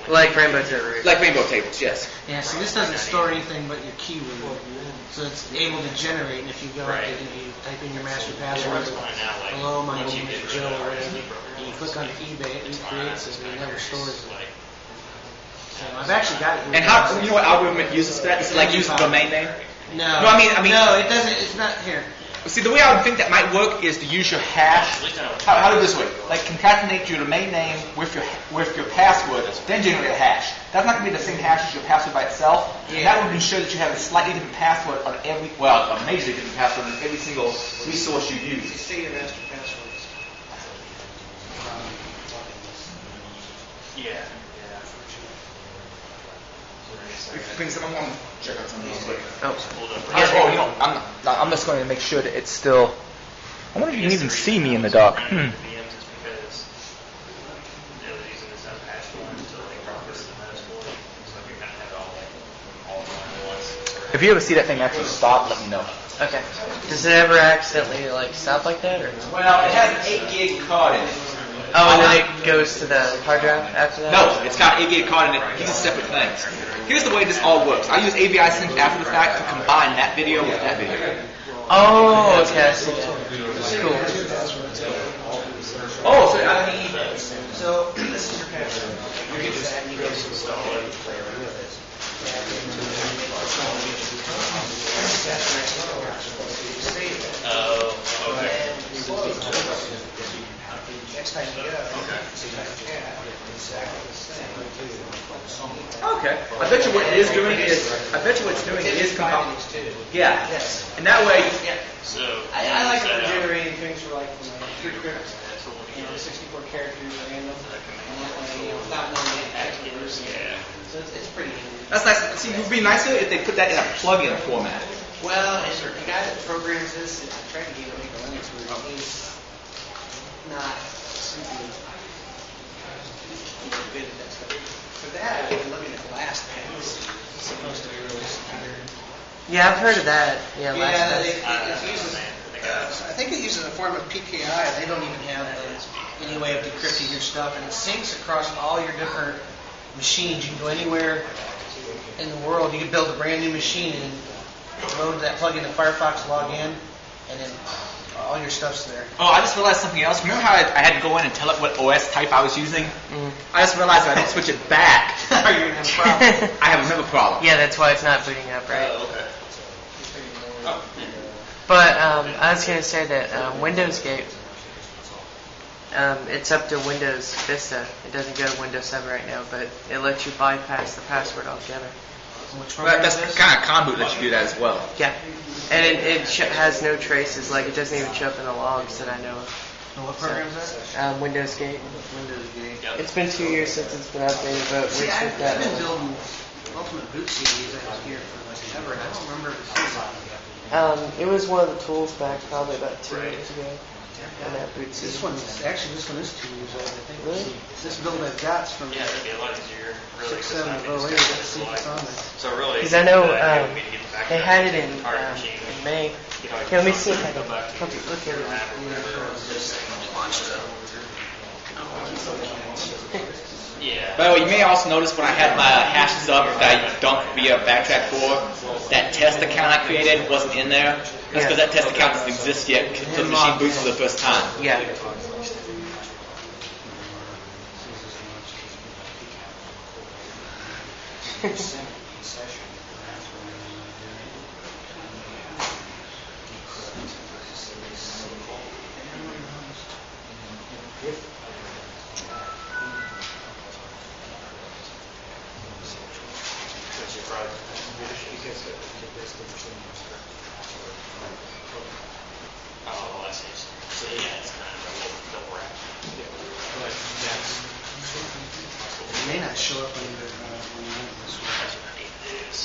Like rainbow tables. Like rainbow tables, yes. Yeah, so this doesn't store anything but your keyword. So it's able to generate, and if you go and you type in your master password, hello, my name is Joe, or whatever, and you click on eBay, it recreates it, and it never stores it. So I've actually got it here. And how, you know what algorithm it uses for that? Is it like use the domain name? No. No, I mean. No, it doesn't, it's not here. See, the way I would think that might work is to use your hash. How do this way? Like concatenate your domain name with your password, then generate a hash. That's not going to be the same hash as your password by itself. And that would ensure that you have a slightly different password on a majorly different password on every single resource you use. You say your master password. Yeah. I'm going to check out some of these. Oh, I'm just going to make sure that it's still I wonder if you can even see me in the dark. VMs just because they were using this as hash one until they processed the most for it. So we kind of have it all at once. If you ever see that thing actually stop, let me know. Okay. Does it ever accidentally like stop like that, or? Well, it has an 8 gig card in it. Oh, and then it goes to the hard drive after that? No, it's got an 8 gig card in it. These are separate things. Here's the way this all works. I use AVI Sync after the fact to combine that video with that video. Oh, okay, I see that. Cool. Oh, so I need. So this is your password. You're going to that and you guys install it. Oh, okay. Next time you go, Okay. I bet you what it is doing is compiling. Yeah. Yes. And that way. So I like set up- generating things for like 3 crypts, 64 characters random, without knowing the actors. Yeah. So it's pretty easy. That's nice. See, it would be nicer if they put that in a plug-in format. Well, and the guy that programs this, I tried to get him to make a Linux version. He's not super good at that stuff. For that, I've been looking at LastPass. It's supposed to be really secure. Yeah, I've heard of that. Yeah, Yeah, last it uses. I think it uses a form of PKI. They don't even have any way of decrypting your stuff, and it syncs across all your different machines. You can go anywhere in the world. You can build a brand new machine and load that plug into Firefox, log in, and then all your stuff's there. Oh, I just realized something else. Remember how I had to go in and tell it what OS type I was using? I just realized if I don't switch it back, You're gonna have a problem. I have another problem. Yeah, that's why it's not booting up, right? Oh, okay. But I was going to say that Windows Gate, it's up to Windows Vista. It doesn't go to Windows 7 right now, but it lets you bypass the password altogether. Well, that's kind of Conboot lets you do that as well. Yeah, and it has no traces. Like it doesn't even show up in the logs that I know of. What program is that? Windows Gate. Windows Gate. It's been 2 years since it's been updated, but See, we I've took that. been building Ultimate Boot CDs out here for like ever, and I don't remember if it's It was one of the tools back probably about 2 years ago. And that boot CD. This one is 2 years old, I think. Really? This build I've got's from Yeah, it'd be a lot easier. Really, 6, 'cause 7, then I can 08. just Let's see if it's on there. So really, Because I know the idea would be to get the they background had it in hard machine. May. You know, Here, let me see if I go can back to help you look at it. Yeah. By the way, you may also notice when I had my hashes up that I dumped via Backtrack 4, that test account I created wasn't in there. That's because that test account doesn't exist yet until the machine boots for the first time. Yeah. Oh, I see. So yeah, it's kind of double wrap. It may not show up under when you enter this one.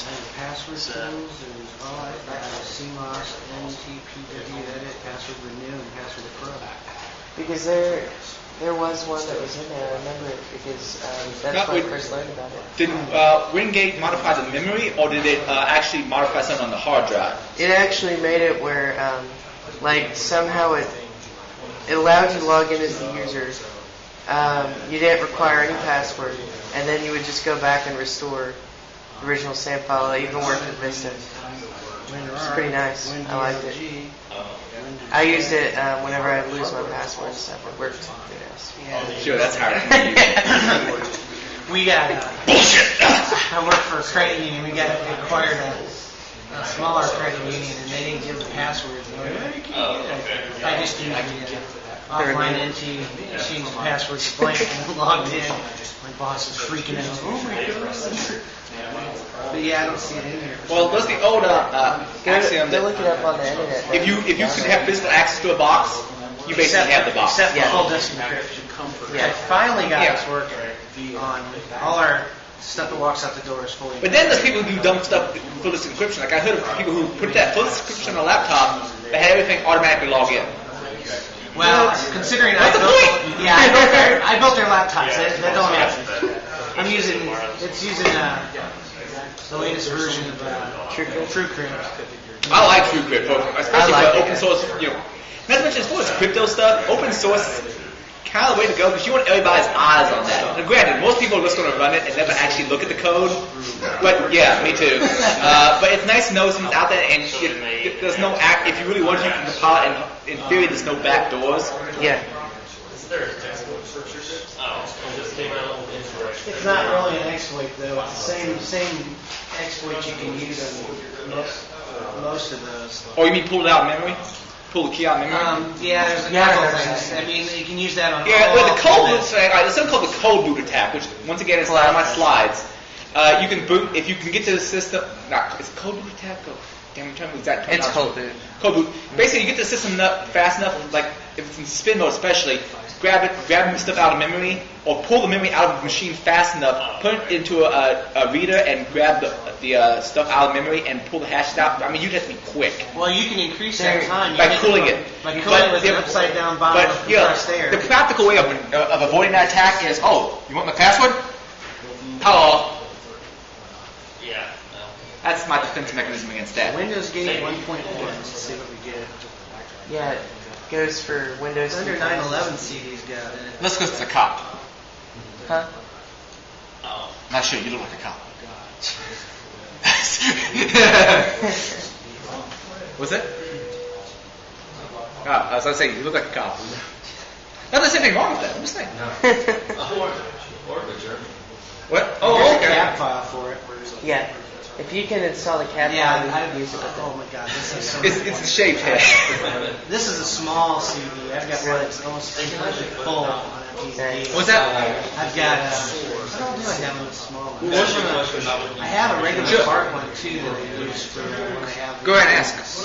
The password tools, there's all that. I have CMOS, NTPW edit, password renew, and password pro. Because there was one that was in there. I remember it because that's when I first learned about it. Did Wingate modify the memory, or did it actually modify something on the hard drive? It actually made it where, like, somehow it allowed you to log in as the user. You didn't require any password, and then you would just go back and restore the original save file. It even worked with Vista. It's pretty nice. I liked it. I used it whenever I lose my password and stuff. It worked pretty nice. Yeah. Sure, that's how it We got I worked for a credit union. We acquired a smaller credit union, and they didn't give the passwords. I just used the offline NT machines and passwords blank and logged in. My boss was freaking out. Oh my god! But yeah, I don't see it in here. Well, there's the old axiom Go that look it up on the internet. if you could have physical access to a box, you basically have the box. Except for Yeah. full disk encryption. Yeah. I finally got Yeah. this working on all our stuff that walks out the door is fully. But then there's people who do dumb stuff with full disk encryption. Like I heard of people who put that full disk encryption on a laptop that had everything automatically log in. Well, considering I What's the built, point? yeah, I built their laptops. That don't matter. I'm using, it's using the latest version of TrueCrypt. I like TrueCrypt, especially for open source. Not to mention as far as crypto stuff, open source is kind of the way to go because you want everybody's eyes on that. Now, granted, most people are just going to run it and never actually look at the code. But yeah, me too. But it's nice to know something's out there, and there's no act. If you really want, you can compile it. And in theory, there's no back doors. Yeah. It's not really an exploit though. It's the same exploit you can use on most of those. Oh, you mean pull it out of memory? Pull the key out of memory? Yeah, there's a couple things. I mean, you can use that on Yeah, all well, the code boot. of There's something called the code boot attack, which once again is on my slides. You can boot if you can get to the system. Is it code boot attack? Oh, damn, I'm trying to exact. It's code boot. Code boot. Basically, you get the system fast enough, like if it's in spin mode especially, grab stuff out of memory, or pull the memory out of the machine fast enough, put it into a reader, and grab the stuff out of memory and pull the hashes out. I mean, you have to be quick. Well, you can increase that time by cooling it. By cooling it with an upside down bottom But yeah, the practical way of avoiding that attack is, oh, you want my password? Hello. Yeah. That's my defense mechanism against that. Windows Gate 1.1. Let's see what we get. Yeah, it goes for Windows. It's under 9/11 CD's got it. Let's go to the cop. Huh? Oh. Not sure, you look like a cop. What's it? I was going to say, you look like a cop. Not there's anything wrong with that, I'm just saying. What? Oh, okay. Cap file for it. Yeah. If you can install the cap file, you can use it. Oh my god, this is so. It's the shaped head. This is a small CD. I've got one that's almost completely full on MTZ. What's that? I've got. I don't do I have one small one. I have a regular Bart one too that I use for when I have. Go ahead and ask. This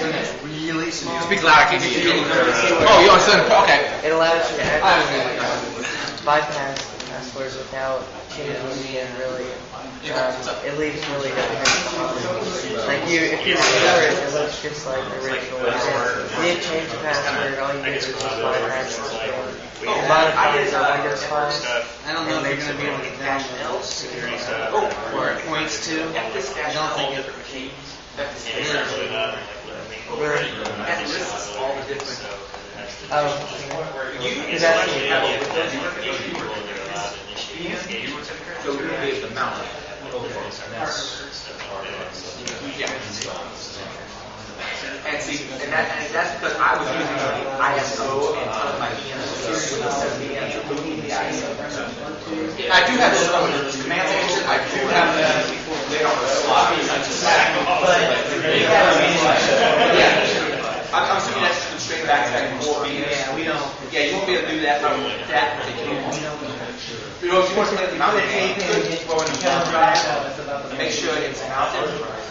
one is really small. Speak loud, I can't hear you. Oh, you're on Southern. Okay. It allows you to actually bypass passwords without changing the and really. It leaves really good passwords. Like if you restore it, it looks just like the original. You need to change the password, all you do is just bypass it. A lot of files are Windows files. I don't know if you're going to be able to get download this where it points to. I don't think it. Is that So we're going to be able to mount it. And see, and that's because I was using ISO and some of my I do have some of the command function. I do have that laid on the slide. I'm assuming that's just straight back to that core being. Yeah, we don't. Yeah, you won't be able to do that from that particular one. You know, if you want to mount it, make sure it's mounted.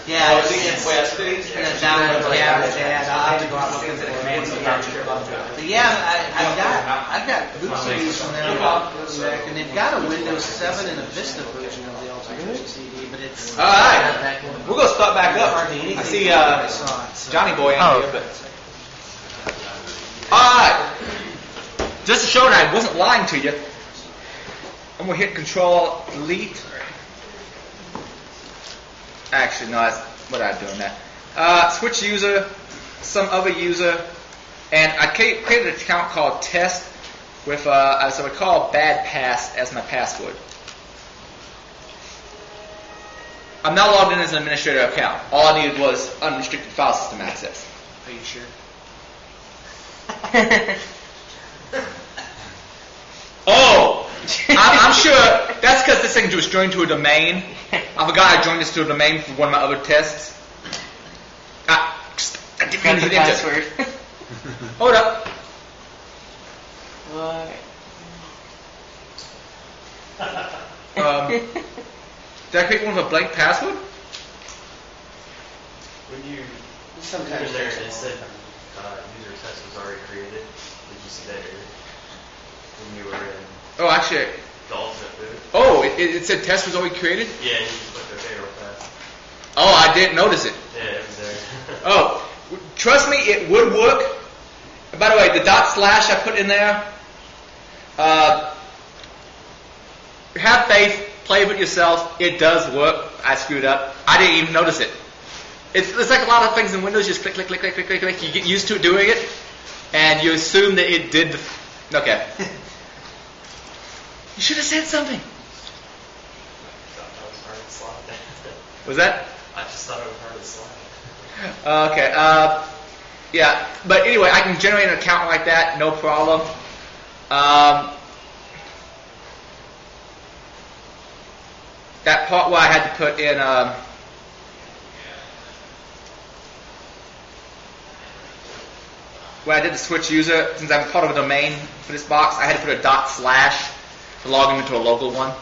Yeah, it's and then download the app that they have. I'll have to go out and look at the commands. But yeah, I've got boot CDs from them back, and they've got a Windows 7 and a Vista version of the Exploitation CD, but it's all right. We're gonna start back up. I see Johnny Boy in here, but all right. Just to show that I wasn't lying to you, I'm gonna hit Control Delete. Actually, no, that's what I'm doing that. Switch user, some other user, and I created an account called Test with, as I would call, Bad Pass as my password. I'm now logged in as an administrator account. All I needed was unrestricted file system access. Are you sure? Oh! I'm sure that's because this thing was joined to a domain. I forgot I joined this to a domain for one of my other tests. I didn't mean to hit enter. Hold up. Did I create one with a blank password? When you Sometimes there, it said user test was already created. Did you see that error when you were in Oh, actually. the alternate boot? Oh, it said test was already created? Yeah, you just clicked OK real fast. Oh, I didn't notice it. Yeah, it was there. Oh, trust me, it would work. By the way, the / I put in there, have faith, play with yourself. It does work. I screwed up. I didn't even notice it. It's like a lot of things in Windows. You just click, click, click, click, click, click, click. You get used to doing it, and you assume that it did. Okay. You should have said something. Was that? I just thought it was hard to slide. Okay. Yeah. But anyway, I can generate an account like that, no problem. That part where I had to put in when I did the switch user, since I'm part of a domain for this box, I had to put a / to log into a local one.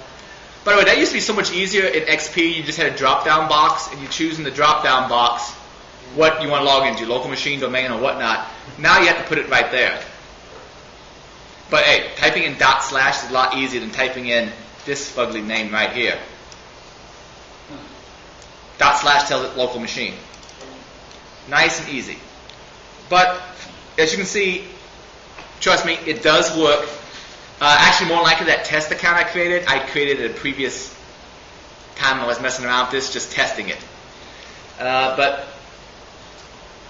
By the way, that used to be so much easier in XP. You just had a drop-down box, and you choose in the drop-down box what you want to log into, local machine, domain, or whatnot. Now you have to put it right there. But hey, typing in / is a lot easier than typing in this fugly name right here. / tells it local machine. Nice and easy. But as you can see, trust me, it does work. Actually, more likely that test account I created at a previous time I was messing around with this, just testing it. But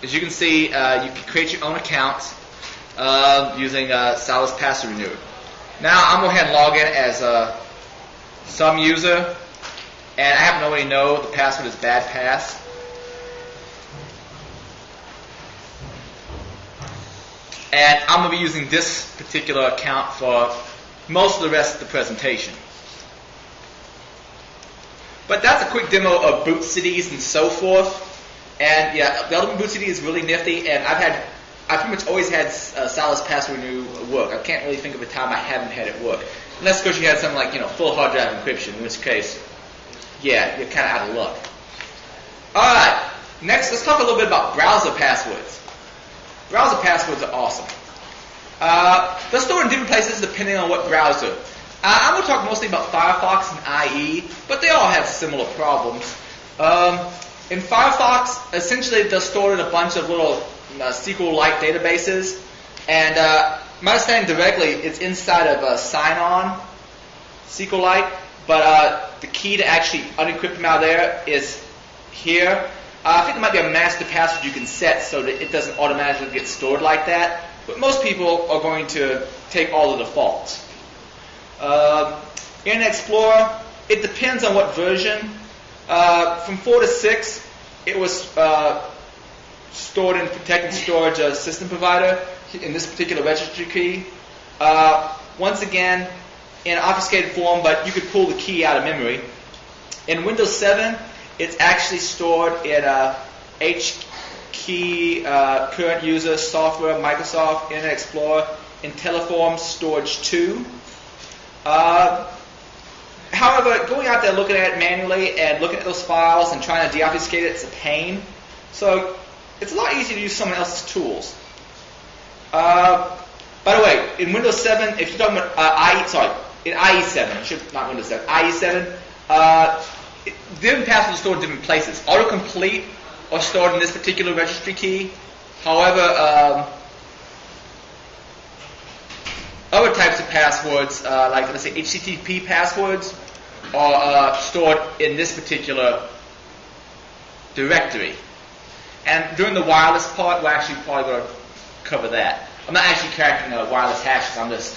as you can see, you can create your own account using Salus Password Renewer. Now I'm going to go ahead and log in as some user, and I happen to already know the password is badpass. And I'm going to be using this particular account for most of the rest of the presentation. But that's a quick demo of boot cities and so forth. And yeah, the Ultimate Boot City is really nifty, and I pretty much always had Salus Password Renew work. I can't really think of a time I haven't had it work. Unless, of course, you had something like, full hard drive encryption, in which case, yeah, you're kind of out of luck. Alright, next let's talk a little bit about browser passwords. Browser passwords are awesome. They're stored in different places depending on what browser. I'm going to talk mostly about Firefox and IE, but they all have similar problems. In Firefox, essentially they're stored in a bunch of little SQLite databases, and my understanding directly, it's inside of sign-on SQLite, but the key to actually unencrypt them out of there is here. I think there might be a master password you can set so that it doesn't automatically get stored like that, but most people are going to take all the defaults. Internet Explorer, it depends on what version. From 4 to 6, it was stored in protected storage system provider in this particular registry key. Once again, in obfuscated form, but you could pull the key out of memory. In Windows 7, it's actually stored in HKey, current user, software, Microsoft, Internet Explorer, IntelliForm Storage 2. However, going out there looking at it manually and looking at those files and trying to deobfuscate it, it's a pain. So it's a lot easier to use someone else's tools. By the way, in Windows 7, if you're talking about in IE7, not Windows 7, IE7, different passwords are stored in different places. Autocomplete are stored in this particular registry key. However, other types of passwords, like let's say HTTP passwords, are stored in this particular directory. And during the wireless part, we're actually probably going to cover that. I'm not actually cracking wireless hashes, I'm just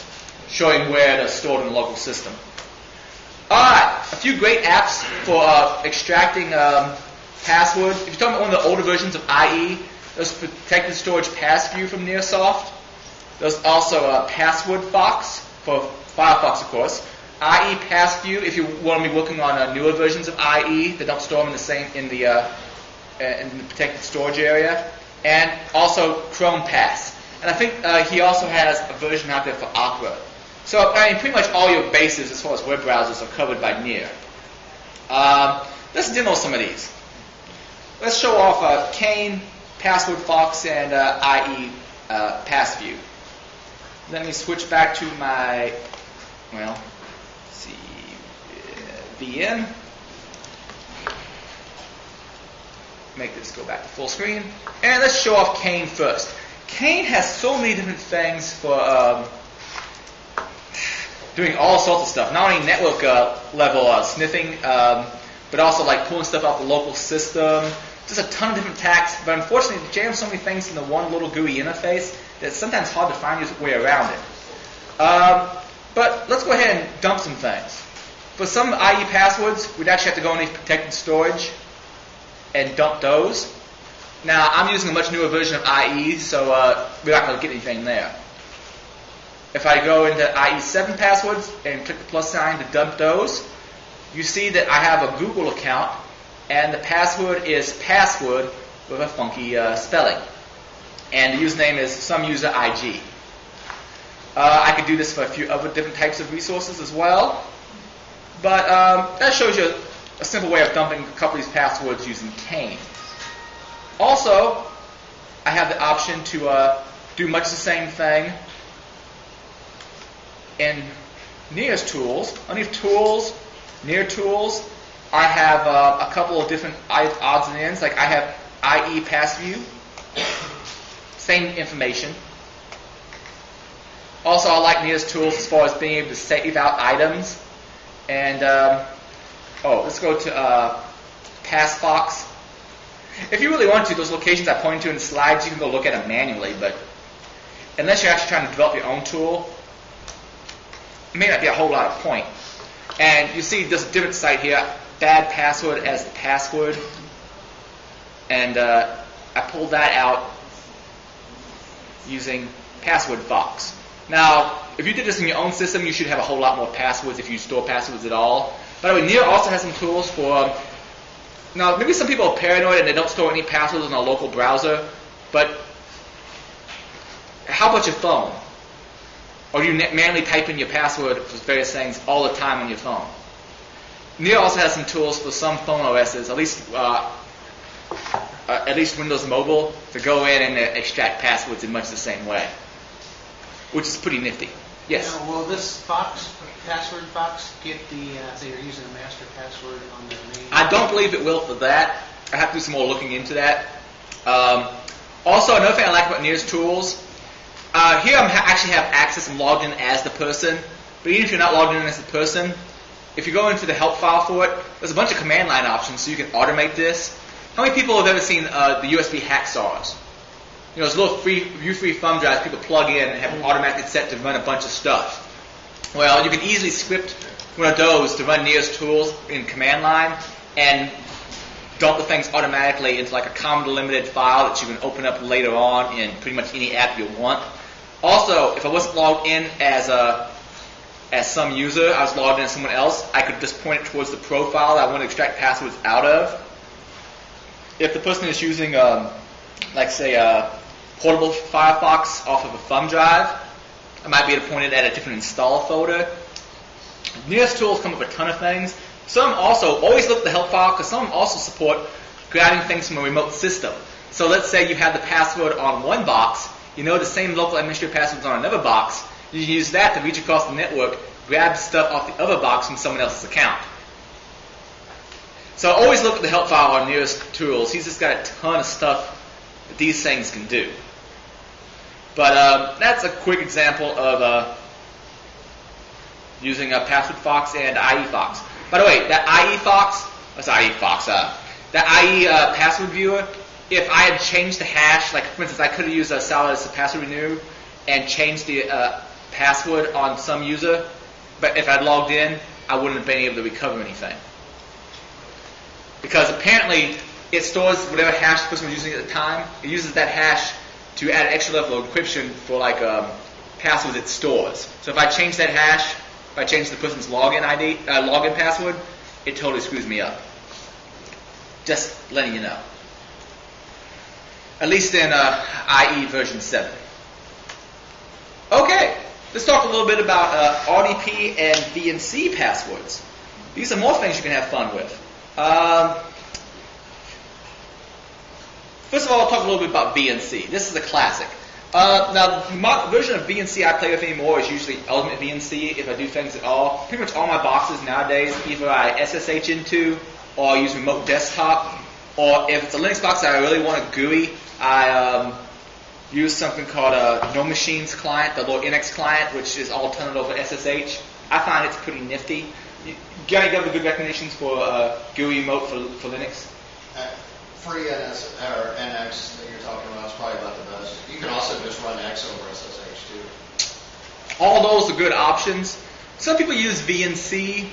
showing where they're stored in the local system. Alright, a few great apps for extracting passwords. If you're talking about one of the older versions of IE, there's Protected Storage Passview from Nearsoft. There's also Password Fox for Firefox, of course. IE Passview if you want to be working on newer versions of IE that don't store them in the protected storage area, and also Chrome Pass. And I think he also has a version out there for Opera. So I mean, pretty much all your bases as far as web browsers are covered by Near. Let's demo some of these. Let's show off Kane, Password Fox, and IE Passview. Let me switch back to my, VM. Make this go back to full screen. And let's show off Kane first. Kane has so many different things for doing all sorts of stuff. Not only network level sniffing, but also like pulling stuff off the local system. Just a ton of different attacks. But unfortunately, it jams so many things in the one little GUI interface that it's sometimes hard to find your way around it. But let's go ahead and dump some things. For some IE passwords, we'd actually have to go into protected storage and dump those. Now, I'm using a much newer version of IE, so we're not going to get anything there. If I go into IE7 passwords and click the plus sign to dump those, you see that I have a Google account, and the password is password with a funky spelling. And the username is someuserig. I could do this for a few other different types of resources as well. But that shows you a simple way of dumping a couple of these passwords using Kane. Also, I have the option to do much the same thing in Nearest Tools. Underneath Tools, Near Tools, I have a couple of different odds and ends. Like I have IE PassView, same information. Also, I like Nearest Tools as far as being able to save out items. And, let's go to PassFox. If you really want to, those locations I pointed to in the slides, you can go look at them manually, but unless you're actually trying to develop your own tool, it may not be a whole lot of point. And you see there's a different site here, bad password as the password. And I pulled that out using Password Fox. Now, if you did this in your own system, you should have a whole lot more passwords if you store passwords at all. By the way, Near also has some tools for, now maybe some people are paranoid and they don't store any passwords on a local browser, but how about your phone? Or do you manually type in your password for various things all the time on your phone? Near also has some tools for some phone OSs, at least Windows Mobile, to go in and extract passwords in much the same way, which is pretty nifty. Yes? Now, will this password box get the, say you're using a master password on the main? I don't believe it will for that. I have to do some more looking into that. Also, another thing I like about Nearest Tools, here I actually have access and logged in as the person, but even if you're not logged in as the person, if you go into the help file for it, there's a bunch of command line options so you can automate this. How many people have ever seen the USB hack stars? You know, those little view-free thumb drives people plug in and have them automatically set to run a bunch of stuff. Well, you can easily script one of those to run Nearest Tools in command line and dump the things automatically into like a comma delimited file that you can open up later on in pretty much any app you want. Also, if I wasn't logged in as some user, I was logged in as someone else, I could just point it towards the profile I want to extract passwords out of. If the person is using, like say, portable Firefox off of a thumb drive, I might be able to point it at a different install folder. Nearest Tools come up with a ton of things. Some also, always look at the help file, because some also support grabbing things from a remote system. So let's say you have the password on one box, you know the same local administrator password is on another box, you can use that to reach across the network, grab stuff off the other box from someone else's account. So always look at the help file on Nearest Tools. He's just got a ton of stuff that these things can do. But that's a quick example of using Password Fox and IE Fox. By the way, that IE password viewer, if I had changed the hash, like for instance, I could have used a solid as a password renew and changed the password on some user, but if I'd logged in, I wouldn't have been able to recover anything. Because apparently it stores whatever hash the person was using at the time. It uses that hash to add an extra level of encryption for like passwords it stores. So if I change that hash, if I change the person's login password, it totally screws me up. Just letting you know. At least in IE version 7. Okay, let's talk a little bit about RDP and VNC passwords. These are more things you can have fun with. First of all, I'll talk a little bit about VNC. This is a classic. Now, the version of VNC I play with anymore is usually Ultimate VNC if I do things at all. Pretty much all my boxes nowadays, either I SSH into or I use remote desktop, or if it's a Linux box that I really want a GUI, I use something called a No Machines client, the little NX client, which is all turned over SSH. I find it's pretty nifty. You got any other good recommendations for GUI mode for Linux? Free NX that you're talking about is probably about the best. You can also just run X over SSH too. All those are good options. Some people use VNC. You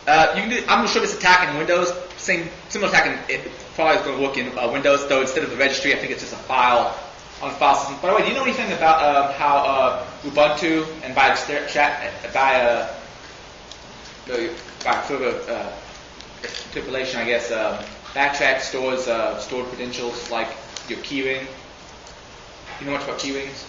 can do, I'm not sure if it's attacking Windows. Similar attacking, it probably is going to work in Windows, though instead of the registry, I think it's just a file on the file system. By the way, do you know anything about how Ubuntu and by further interpolation, I guess, Backtrack stores stored credentials like your keyring? You know much about keyrings?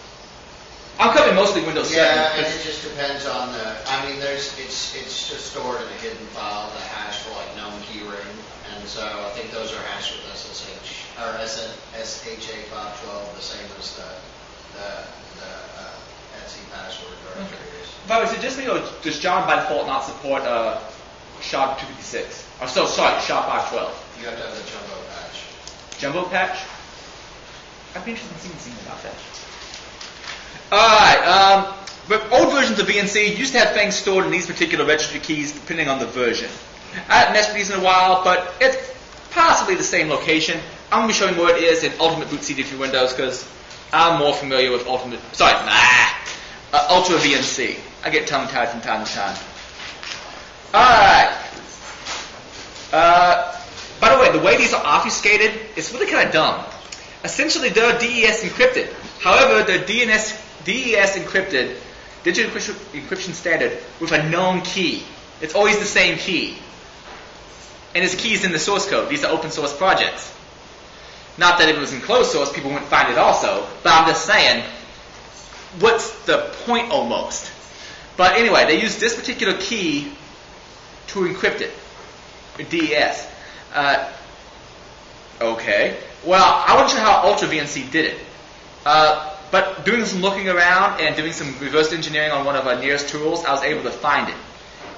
I'm covering mostly Windows 7. Yeah, and it just depends on the. I mean, it's just stored in a hidden file, the hash for like known keyring, and so I think those are hashed with SSH or SHA-512, the same as the Etsy password directory is. By the way, is it just me or does John by default not support SHA-256? Or so sorry, SHA-512. You have to have the jumbo patch. Jumbo patch? I'd be interested in seeing something about that. Alright, but old versions of VNC used to have things stored in these particular registry keys depending on the version. I haven't messed with these in a while, but it's possibly the same location. I'm going to be showing where it is in Ultimate Boot CD for Windows because I'm more familiar with Ultra VNC. I get tongue-tied from time to time. Alright. By the way, the way these are obfuscated is really kind of dumb. Essentially, they're DES encrypted. However, they're DES encrypted, digital encryption standard, with a known key. It's always the same key. And this key is in the source code. These are open source projects. Not that if it was in closed source, people wouldn't find it also. But I'm just saying, what's the point almost? But anyway, they use this particular key to encrypt it. DES. Okay. Well, I wasn't sure how Ultra VNC did it. But doing some looking around and doing some reverse engineering on one of our nearest tools, I was able to find it.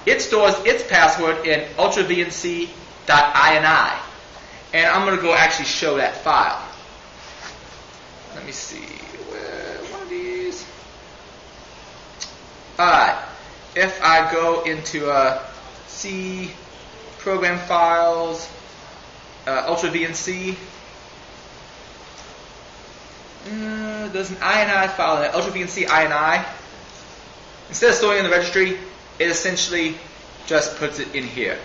It stores its password in ultravnc.ini. And I'm going to go actually show that file. Let me see. One of these. Alright. If I go into C, Program Files, ultravnc, there's an INI file in there, ultravnc INI. Instead of storing it in the registry, it essentially just puts it in here.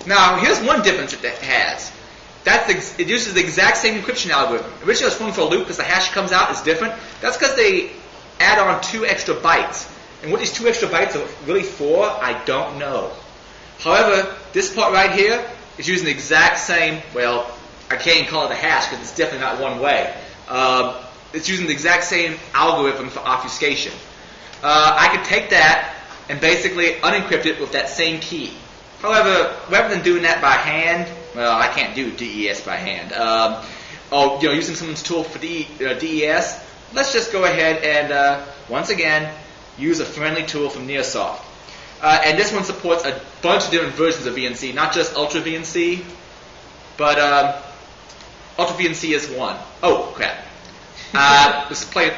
Now, here's one difference it has. It uses the exact same encryption algorithm. Originally, it was formed for a loop because the hash comes out is different. That's because they add on 2 extra bytes. And what these 2 extra bytes are really for, I don't know. However, this part right here is using the exact same, well, I can't even call it a hash because it's definitely not one way. It's using the exact same algorithm for obfuscation. I could take that and basically unencrypt it with that same key. However, rather than doing that by hand, well, I can't do DES by hand. Or using someone's tool for DES, let's just go ahead and once again use a friendly tool from Nearsoft. And this one supports a bunch of different versions of VNC, not just Ultra VNC, but Ultra VNC is one. Oh, crap. Let's play.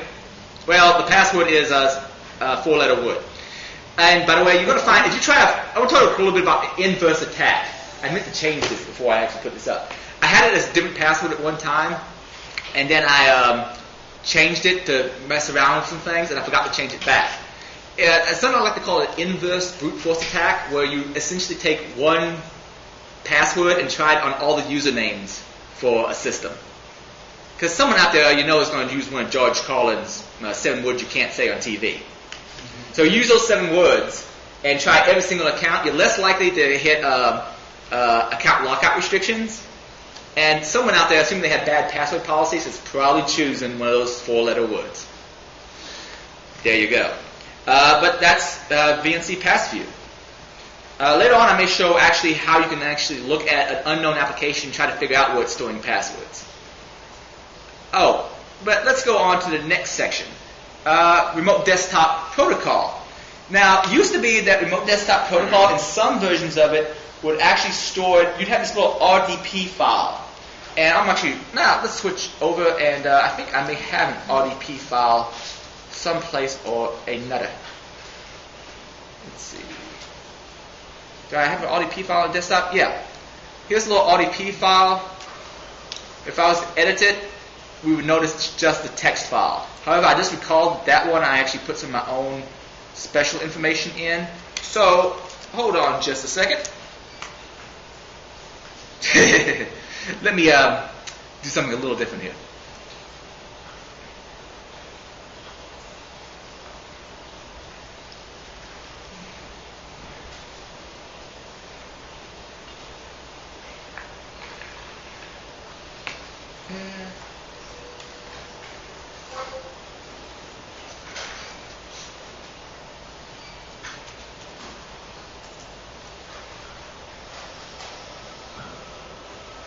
Well, the password is 4-letter word. And by the way, you're going to find, if you try, I want to talk a little bit about the inverse attack. I meant to change this before I actually put this up. I had it as a different password at one time, and then I changed it to mess around with some things, and I forgot to change it back. Something I like to call it inverse brute force attack, where you essentially take one password and try it on all the usernames for a system. Because someone out there is going to use one of George Carlin's 7 words you can't say on TV. So use those 7 words and try every single account. You're less likely to hit account lockout restrictions. And someone out there, assuming they have bad password policies, is probably choosing one of those 4-letter words. There you go. But that's VNC Passview. Later on, I may show actually how you can actually look at an unknown application and try to figure out where it's storing passwords. Oh, but let's go on to the next section. Remote Desktop Protocol. Now, it used to be that Remote Desktop Protocol, in some versions of it, would actually store it. You'd have this little RDP file. And I'm actually, let's switch over, and I think I may have an RDP file someplace or another. Let's see. Do I have an RDP file on the desktop? Yeah. Here's a little RDP file. If I was to edit it, we would notice it's just the text file. However, I just recalled that one I actually put some of my own special information in. So, hold on just a second. Let me do something a little different here.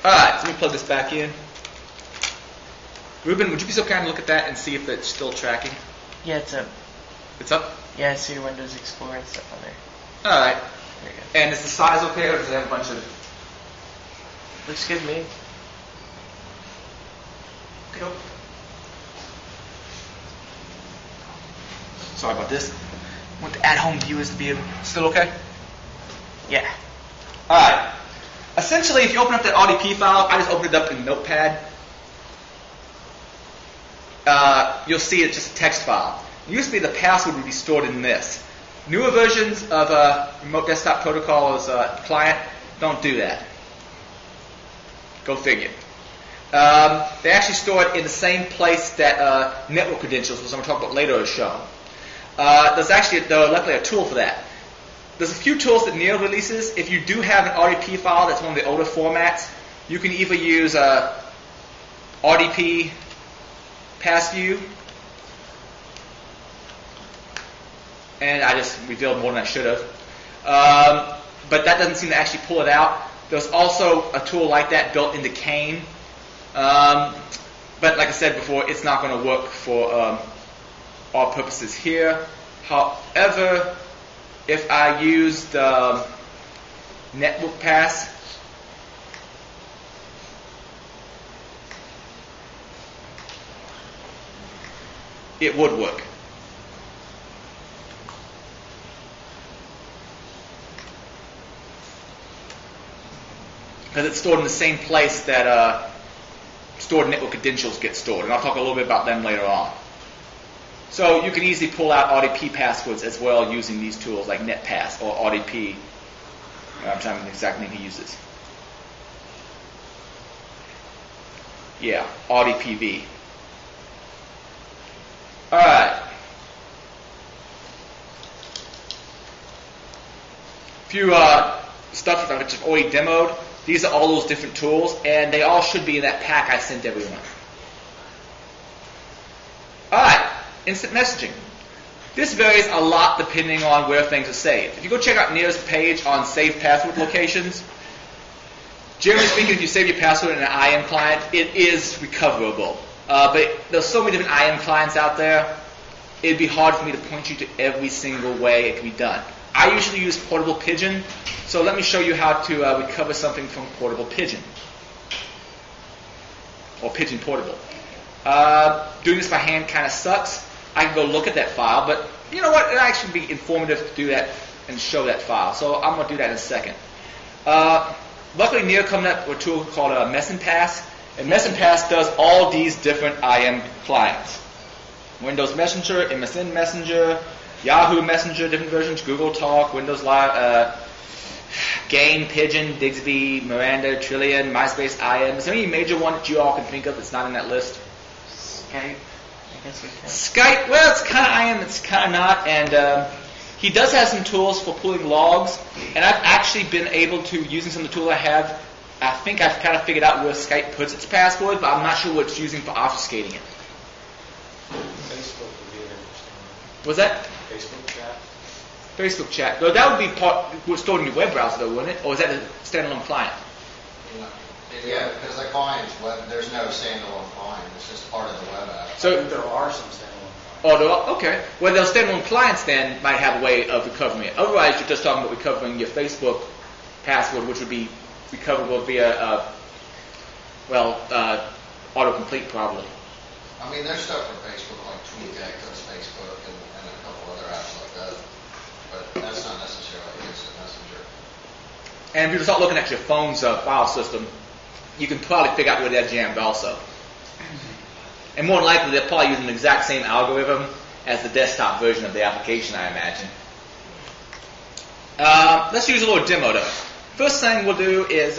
Alright, so let me plug this back in. Ruben, would you be so kind to look at that and see if it's still tracking? Yeah, it's up. It's up? Yeah, I see your Windows Explorer and stuff on there. Alright. There you go. And is the size okay, or does it have a bunch of... Looks good to me. Okay. Sorry about this. I want the at-home viewers to be able... Still okay? Yeah. Alright. Essentially, if you open up that RDP file, I just opened it up in Notepad. You'll see it's just a text file. Used to be the password would be stored in this. Newer versions of Remote Desktop Protocol's client don't do that. Go figure. They actually store it in the same place that network credentials, which I'm going to talk about later, are shown. There's actually, luckily, a tool for that. There's a few tools that NEO releases. If you do have an RDP file that's one of the older formats, you can either use RDP PassView, and I just revealed more than I should have. But that doesn't seem to actually pull it out. There's also a tool like that built into Kane. But like I said before, it's not going to work for our purposes here. However, if I use the network pass, it would work. Because it's stored in the same place that stored network credentials get stored. And I'll talk a little bit about them later on. So you can easily pull out RDP passwords as well using these tools like NetPass or RDP. I'm trying to remember the exact name he uses. Yeah, RDPV. Alright. Few stuff that I've just already demoed. These are all those different tools, and they all should be in that pack I sent everyone. Alright, instant messaging. This varies a lot depending on where things are saved. If you go check out Neo's page on saved password locations, generally speaking, if you save your password in an IM client, it is recoverable. But there's so many different IM clients out there, it'd be hard for me to point you to every single way it can be done. I usually use Portable Pigeon, so let me show you how to recover something from Portable Pigeon. Or Pigeon Portable. Doing this by hand kind of sucks. I can go look at that file, but you know what? It'd actually be informative to do that and show that file. So I'm going to do that in a second. Luckily, Neo comes up with a tool called MessenPass. And MessenPass does all these different IM clients. Windows Messenger, MSN Messenger, Yahoo Messenger, different versions, Google Talk, Windows Live, Game, Pigeon, Digsby, Miranda, Trillion, MySpace, IM. Is there any major one that you all can think of that's not in that list? Skype. I guess we can. Skype, well, it's kind of IM, it's kind of not. And he does have some tools for pulling logs. And I've actually been able to, using some of the tools I have, I think I've kind of figured out where Skype puts its password, but I'm not sure what it's using for obfuscating it. Facebook would be an interesting one. Was that? Facebook chat. Facebook chat. Though that would be part stored in your web browser, though, wouldn't it? Or is that a standalone client? Yeah, because the client's web, there's no standalone client. It's just part of the web app. I So, think there are some standalone clients. oh, there are? Okay. Well, those standalone clients then might have a way of recovering it. Otherwise, you're just talking about recovering your Facebook password, which would be recoverable via, autocomplete probably. I mean, there's stuff for Facebook, like TweetDeck does Facebook and a couple other apps like that, but that's not necessarily instant messenger. And if you start looking at your phone's file system, you can probably figure out where they're jammed also. And more than likely, they're probably using the exact same algorithm as the desktop version of the application, I imagine. Let's use a little demo though. First thing we'll do is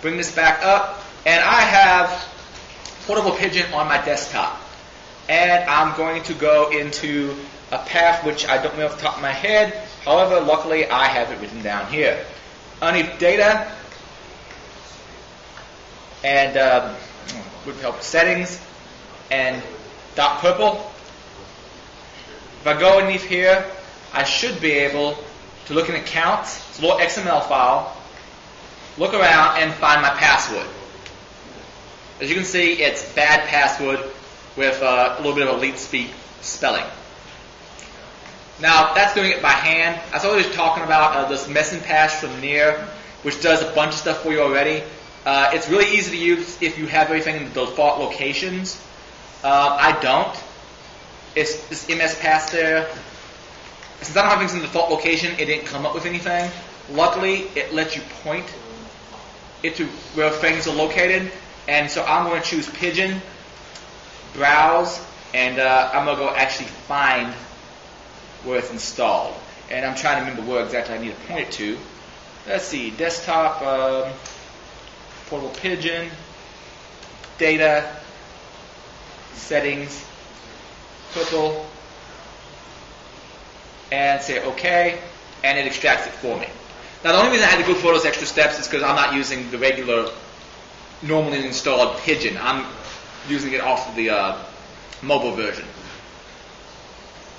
bring this back up, and I have Portable Pigeon on my desktop. And I'm going to go into a path which I don't know off the top of my head. However, luckily I have it written down here. Underneath data, and would help settings, and dot purple. If I go underneath here, I should be able to look in accounts. It's a little XML file. Look around and find my password. As you can see, it's bad password with a little bit of elite speak spelling. Now, that's doing it by hand. I was always talking about this messing pass from Near, which does a bunch of stuff for you already. It's really easy to use if you have everything in the default locations. I don't. It's this MS Pass there. Since I don't have things in the default location, it didn't come up with anything. Luckily, it lets you point it to where things are located. And so I'm going to choose Pigeon, Browse, and I'm going to go actually find where it's installed. And I'm trying to remember where exactly I need to point it to. Let's see, desktop, Portable Pigeon, data, settings, purple, and say OK, and it extracts it for me. Now the only reason I had to go through those extra steps is because I'm not using the regular, normally installed Pigeon. I'm using it off of the mobile version,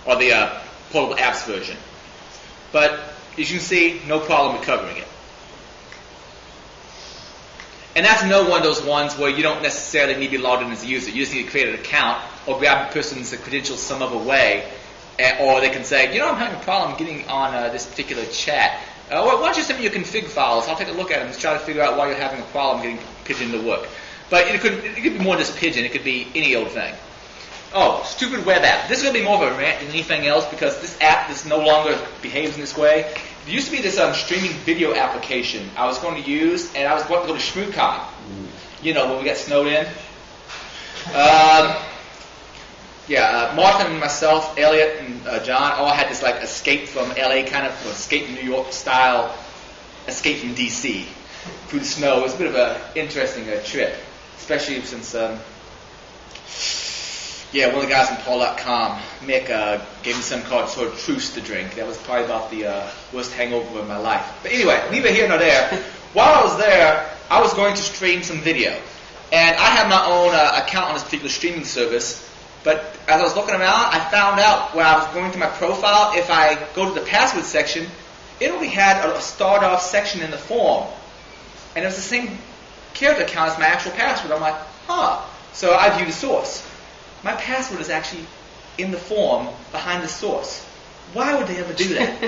or the portable apps version. But as you can see, no problem recovering it. And that's no one of those ones where you don't necessarily need to be logged in as a user. You just need to create an account or grab the person's credentials some other way. Or they can say, I'm having a problem getting on this particular chat. Why don't you send me your config files? I'll take a look at them and try to figure out why you're having a problem getting Pigeon to work. But it could be more than just Pigeon. It could be any old thing. Oh, stupid web app. This is going to be more of a rant than anything else because this app no longer behaves in this way. There used to be this streaming video application I was going to use, and I was going to go to ShmooCon. When we got snowed in. Martin and myself, Elliot and John all had this escape from LA kind of escape from New York style escape from DC through the snow. It was a bit of an interesting trip, especially since one of the guys from Paul.com, Mick, gave me some called sort of truce to drink. That was probably about the worst hangover of my life. But anyway, neither here nor there. While I was there, I was going to stream some video. And I have my own account on this particular streaming service. But as I was looking around, I found out when I was going to my profile, if I go to the password section, it only had a start-off section in the form. And it was the same character count as my actual password. I'm like, So I viewed the source. My password is actually in the form behind the source. Why would they ever do that?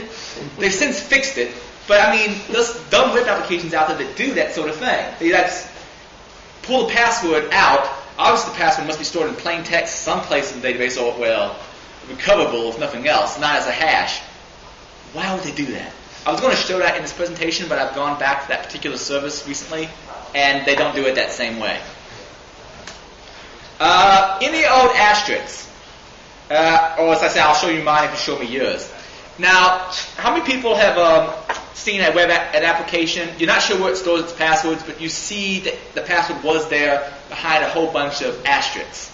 They've since fixed it, but I mean, there's dumb web applications out there that do that sort of thing. They pull the password out. Obviously, the password must be stored in plain text someplace in the database, or recoverable if nothing else, not as a hash. Why would they do that? I was going to show that in this presentation, but I've gone back to that particular service recently, and they don't do it that same way. Any old asterisks, or as I say, I'll show you mine if you show me yours. Now, how many people have seen an application? You're not sure where it stores its passwords, but you see that the password was there behind a whole bunch of asterisks.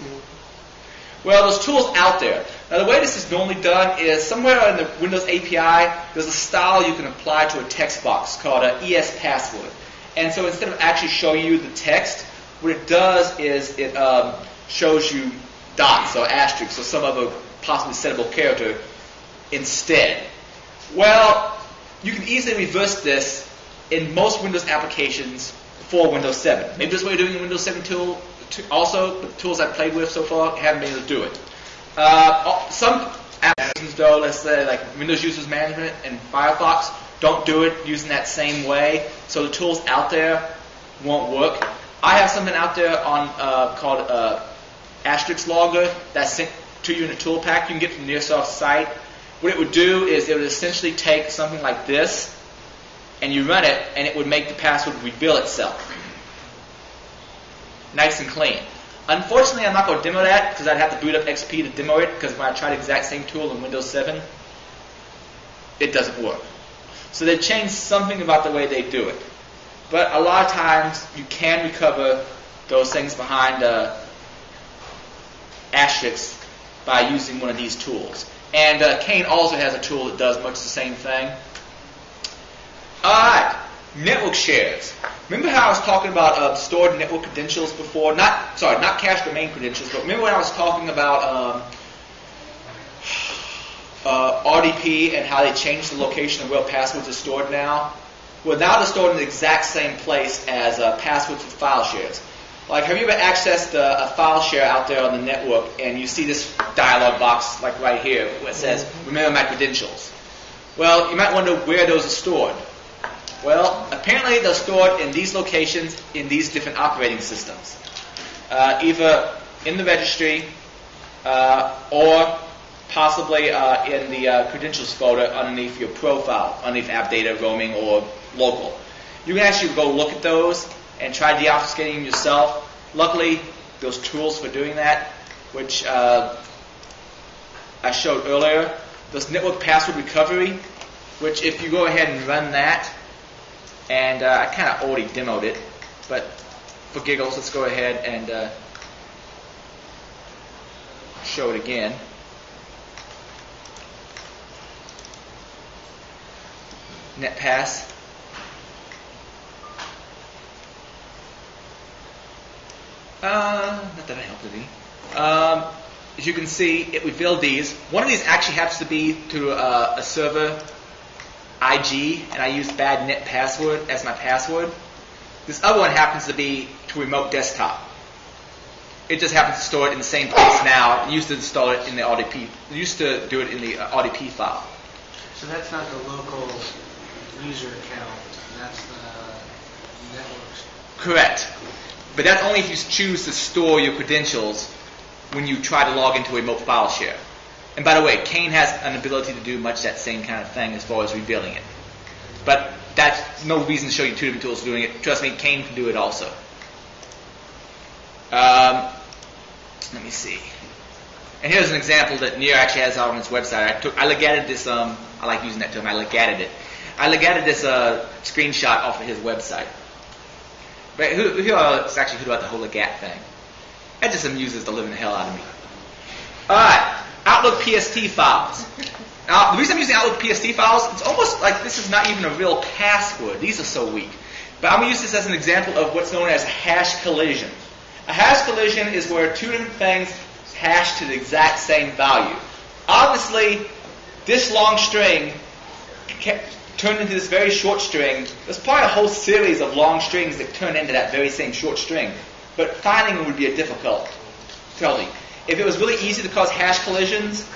Well, there's tools out there. Now, the way this is normally done is somewhere in the Windows API, there's a style you can apply to a text box called an ES password. And so instead of actually showing you the text, what it does is it shows you dots or asterisks or some other possibly settable character instead. Well, you can easily reverse this in most Windows applications for Windows 7. Maybe that's what you're doing in Windows 7 also, but the tools I've played with so far haven't been able to do it. Some applications though, let's say like Windows Users Management and Firefox, don't do it using that same way. So the tools out there won't work. I have something out there on called Asterisk Logger that's sent to you in a tool pack you can get from Nearsoft's site. What it would do is it would essentially take something like this, and you run it, and it would make the password reveal itself. Nice and clean. Unfortunately, I'm not going to demo that because I'd have to boot up XP to demo it, because when I tried the exact same tool in Windows 7, it doesn't work. So they've changed something about the way they do it. But a lot of times, you can recover those things behind asterisks by using one of these tools. And Kane also has a tool that does much the same thing. Alright, network shares. Remember how I was talking about stored network credentials before? Not cache domain credentials, but remember when I was talking about RDP and how they changed the location of where passwords are stored now? Well, now they're stored in the exact same place as passwords with file shares. Like, have you ever accessed a file share out there on the network and you see this dialog box, like right here, where it says, remember my credentials? Well, you might wonder where those are stored. Well, apparently they're stored in these locations in these different operating systems. Either in the registry or possibly in the credentials folder underneath your profile, underneath app data, roaming, or local. You can actually go look at those and try deobfuscating yourself. Luckily, those tools for doing that, which I showed earlier, this network password recovery, which if you go ahead and run that, and I kind of already demoed it, but for giggles, let's go ahead and show it again. NetPass. Not that I helped any. As you can see, it revealed these. One of these actually happens to be to a server IG, and I use bad net password as my password. This other one happens to be to remote desktop. It just happens to store it in the same place now. It used to install it in the RDP. It used to do it in the RDP file. So that's not the local user account. That's the network's. Correct. But that's only if you choose to store your credentials when you try to log into a remote file share. And by the way, Kane has an ability to do much that same kind of thing as far as revealing it. But that's no reason to show you two different tools for doing it. Trust me, Kane can do it also. Let me see. And here's an example that Near actually has on his website. I legated this, I like using that term, I legated it. I legated this screenshot off of his website. But who actually heard about the whole legat thing? That just amuses the living hell out of me. Alright, Outlook PST files. Now, the reason I'm using Outlook PST files, it's almost like this is not even a real password. These are so weak. But I'm going to use this as an example of what's known as a hash collision. A hash collision is where two different things hash to the exact same value. Obviously, this long string turned into this very short string. There's probably a whole series of long strings that turn into that very same short string. But finding them would be a difficulty. If it was really easy to cause hash collisions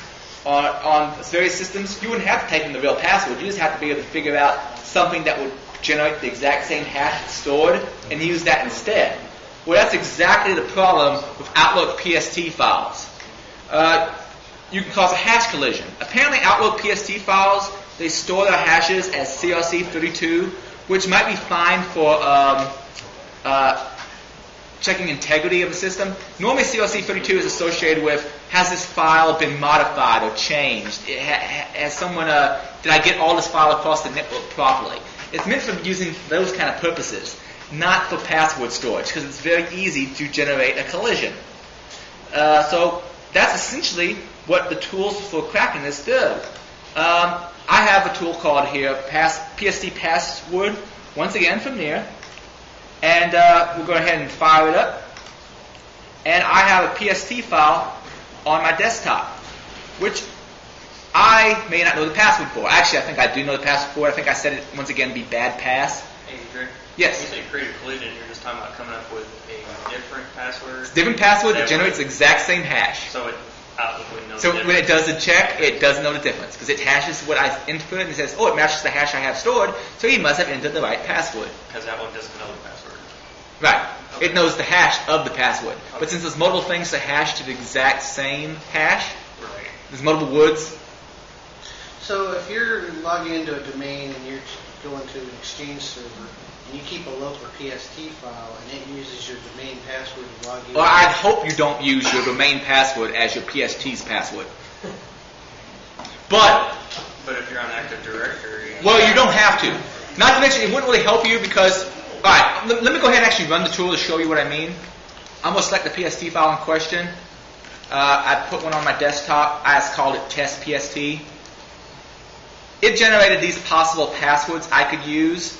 on various systems, you wouldn't have to type in the real password. You just have to be able to figure out something that would generate the exact same hash that's stored and use that instead. Well, that's exactly the problem with Outlook PST files. You can cause a hash collision. Apparently, Outlook PST files, they store their hashes as CRC32, which might be fine for checking integrity of the system. Normally, CRC32 is associated with, has this file been modified or changed? Has someone, did I get all this file across the network properly? It's meant for using those kind of purposes, not for password storage, because it's very easy to generate a collision. So that's essentially what the tools for cracking this do. I have a tool called here, PST Password, once again from Near. And we'll go ahead and fire it up. And I have a PST file on my desktop, which I may not know the password for. Actually, I think I do know the password for it. I think I said it, once again, be bad pass. Hey, Drew. Yes? When you say create a collision, you're just talking about coming up with a different password? Different password that generates the exact same hash. So Outlook wouldn't know So the when it difference. does the check, it doesn't know the difference because it hashes what I input and it says, oh, it matches the hash I have stored, so you must have entered the right password. Because Outlook doesn't know the password. Right. It knows the hash of the password. But since there's multiple things to hash to the exact same hash, Right. there's multiple woods. So if you're logging into a domain and you're going to an Exchange server, and you keep a local PST file, and it uses your domain password to log you Well, in. I'd hope you don't use your domain password as your PST's password. But, But if you're on Active Directory, well, you don't have to. Not to mention, it wouldn't really help you because, all right, let me go ahead and actually run the tool to show you what I mean. I'm going to select the PST file in question. I put one on my desktop. I just called it test PST. It generated these possible passwords I could use.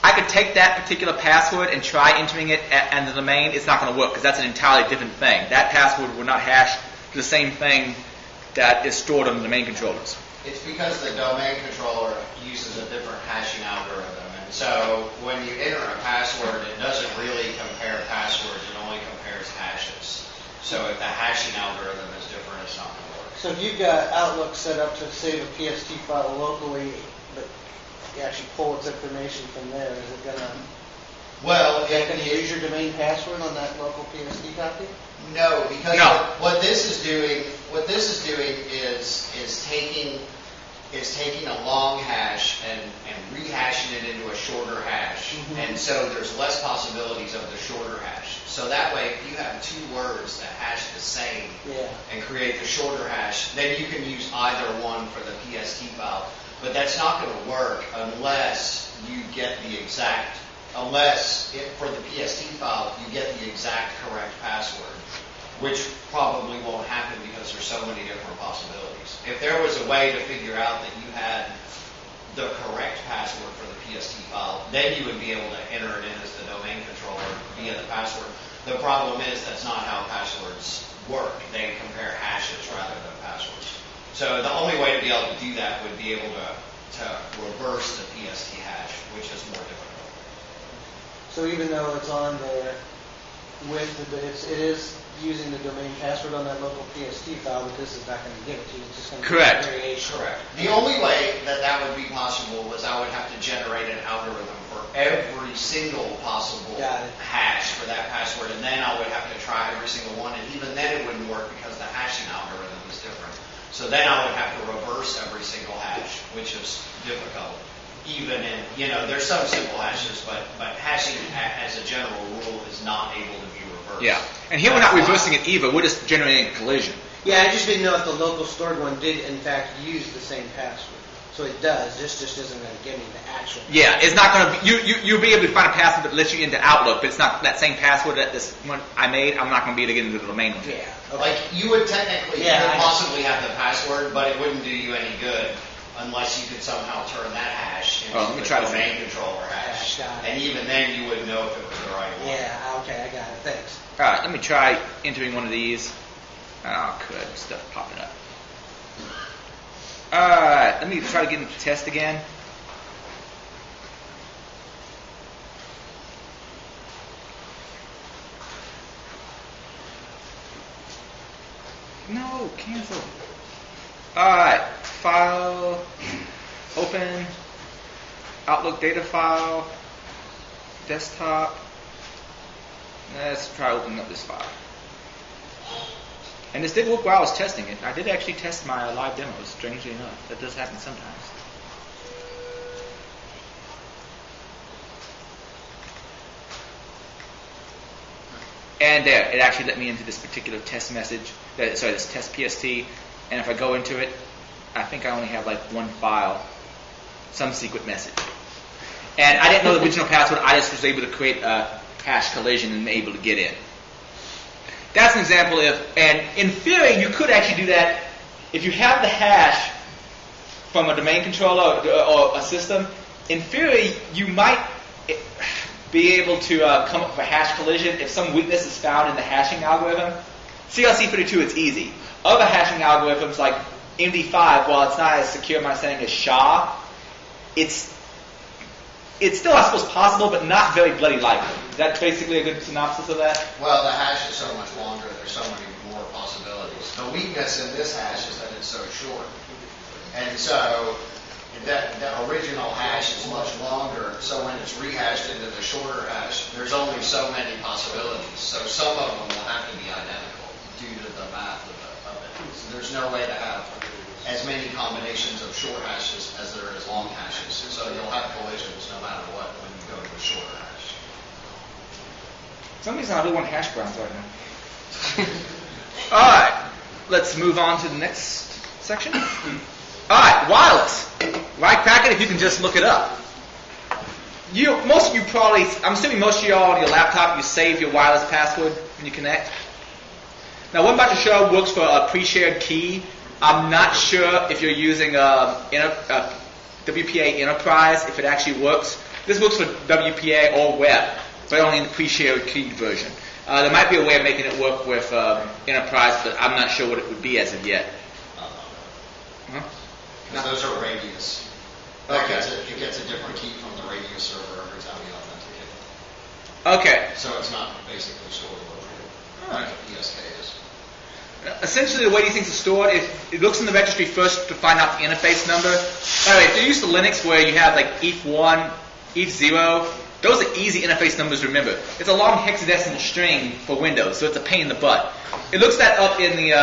I could take that particular password and try entering it in the domain. It's not going to work because that's an entirely different thing. That password will not hash to the same thing that is stored on the domain controllers. It's because the domain controller uses a different hashing algorithm. And so when you enter a password, it doesn't really compare passwords. It only compares hashes. So if the hashing algorithm is different, it's not going to work. So if you've got Outlook set up to save a PST file locally, but you actually pull its information from there, is it going to... Well, Is that going to use your domain password on that local PST copy? No, because No. what this is doing is taking a long hash and rehashing it into a shorter hash. Mhm. And so there's less possibilities of the shorter hash. So that way, if you have two words that hash the same Yeah. and create the shorter hash, then you can use either one for the PST file. But that's not going to work unless you get the exact, for the PST file, you get the exact correct password, which probably won't happen because there's so many different possibilities. If there was a way to figure out that you had the correct password for the PST file, then you would be able to enter it in as the domain controller via the password. The problem is that's not how passwords work. They compare hashes rather than passwords. So the only way to be able to do that would be able to reverse the PST hash, which is more difficult. So even though it's on there with it is using the domain password on that local PST file, but this is not going to give it to you. It's just going to Correct. be a variation. Correct. The only way that would be possible was I would have to generate an algorithm for every single possible Got it. hash for that password, and then I would have to try every single one, and even then it wouldn't work because the hashing algorithm is different. So then I would have to reverse every single hash, which is difficult. Even in, there's some simple hashes, but hashing as a general rule is not able to be reversed. Yeah. And here we're not reversing it either. We're just generating a collision. Yeah, I just didn't know if the local stored one did in fact use the same password. So it does. This just isn't going to give me the actual. Yeah, it's not going to be, you'll be able to find a password that lets you into Outlook, but it's not that same password that this one I made. I'm not going to be able to get into the domain with it. Yeah. Like, you would technically Yeah, could I- possibly have the password, but it wouldn't do you any good unless you could somehow turn that hash into let me the try to domain controller hash. Yeah, got it. And even then, you wouldn't know if it was the right one. Yeah, okay, I got it. Thanks. All right, let me try entering one of these. Oh, good. Stuff popping up. All right, let me try to get into test again. No, cancel. All right, file, open, Outlook data file, desktop. Let's try opening up this file. And this did work while I was testing it. I did actually test my live demos, strangely enough. That does happen sometimes. And there, it actually let me into this particular test message, this test PST. And if I go into it, I think I only have like one file, some secret message. And I didn't know the original password. I just was able to create a hash collision and able to get in. That's an example and in theory, you could actually do that if you have the hash from a domain controller or a system. In theory, you might be able to come up with a hash collision if some weakness is found in the hashing algorithm. CRC32, it's easy. Other hashing algorithms like MD5, while it's not as secure my saying as SHA, it's still, I suppose, possible, but not very bloody likely. Is that basically a good synopsis of that? Well, the hash is so much longer. There's so many more possibilities. The weakness in this hash is that it's so short. And so that original hash is much longer, so when it's rehashed into the shorter hash, there's only so many possibilities. So some of them will have to be identical due to the math of it. So there's no way to have as many combinations of short hashes as there is long hashes. So you'll have collisions no matter what when you go to a shorter hash. For some reason I really want hash browns right now. All right, let's move on to the next section. All right, wireless. Right, Crackit, if you can just look it up. Most of you probably, I'm assuming most of y'all on your laptop, you save your wireless password when you connect. Now, what I'm about to show works for a pre-shared key. I'm not sure if you're using WPA Enterprise, if it actually works. This works for WPA or web, but only in the pre-shared key version. There might be a way of making it work with Enterprise, but I'm not sure what it would be as of yet. Because those are radius. Okay. It gets a different key from the radius server every time you authenticate. Okay. So it's not basically stored locally, like ESK is. Essentially, the way these things are stored, it looks in the registry first to find out the interface number. By the way, if you're used to Linux where you have like ETH1, ETH0, those are easy interface numbers to remember. It's a long hexadecimal string for Windows, so it's a pain in the butt. It looks that up in the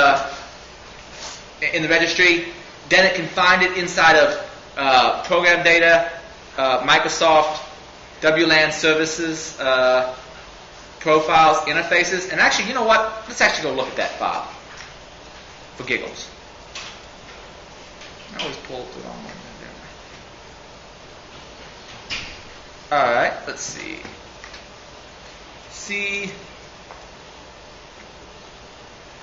registry. Then it can find it inside of program data, Microsoft, WLAN services, profiles, interfaces. And actually, you know what? Let's actually go look at that file for giggles. I always pull the wrong one. All right, let's see.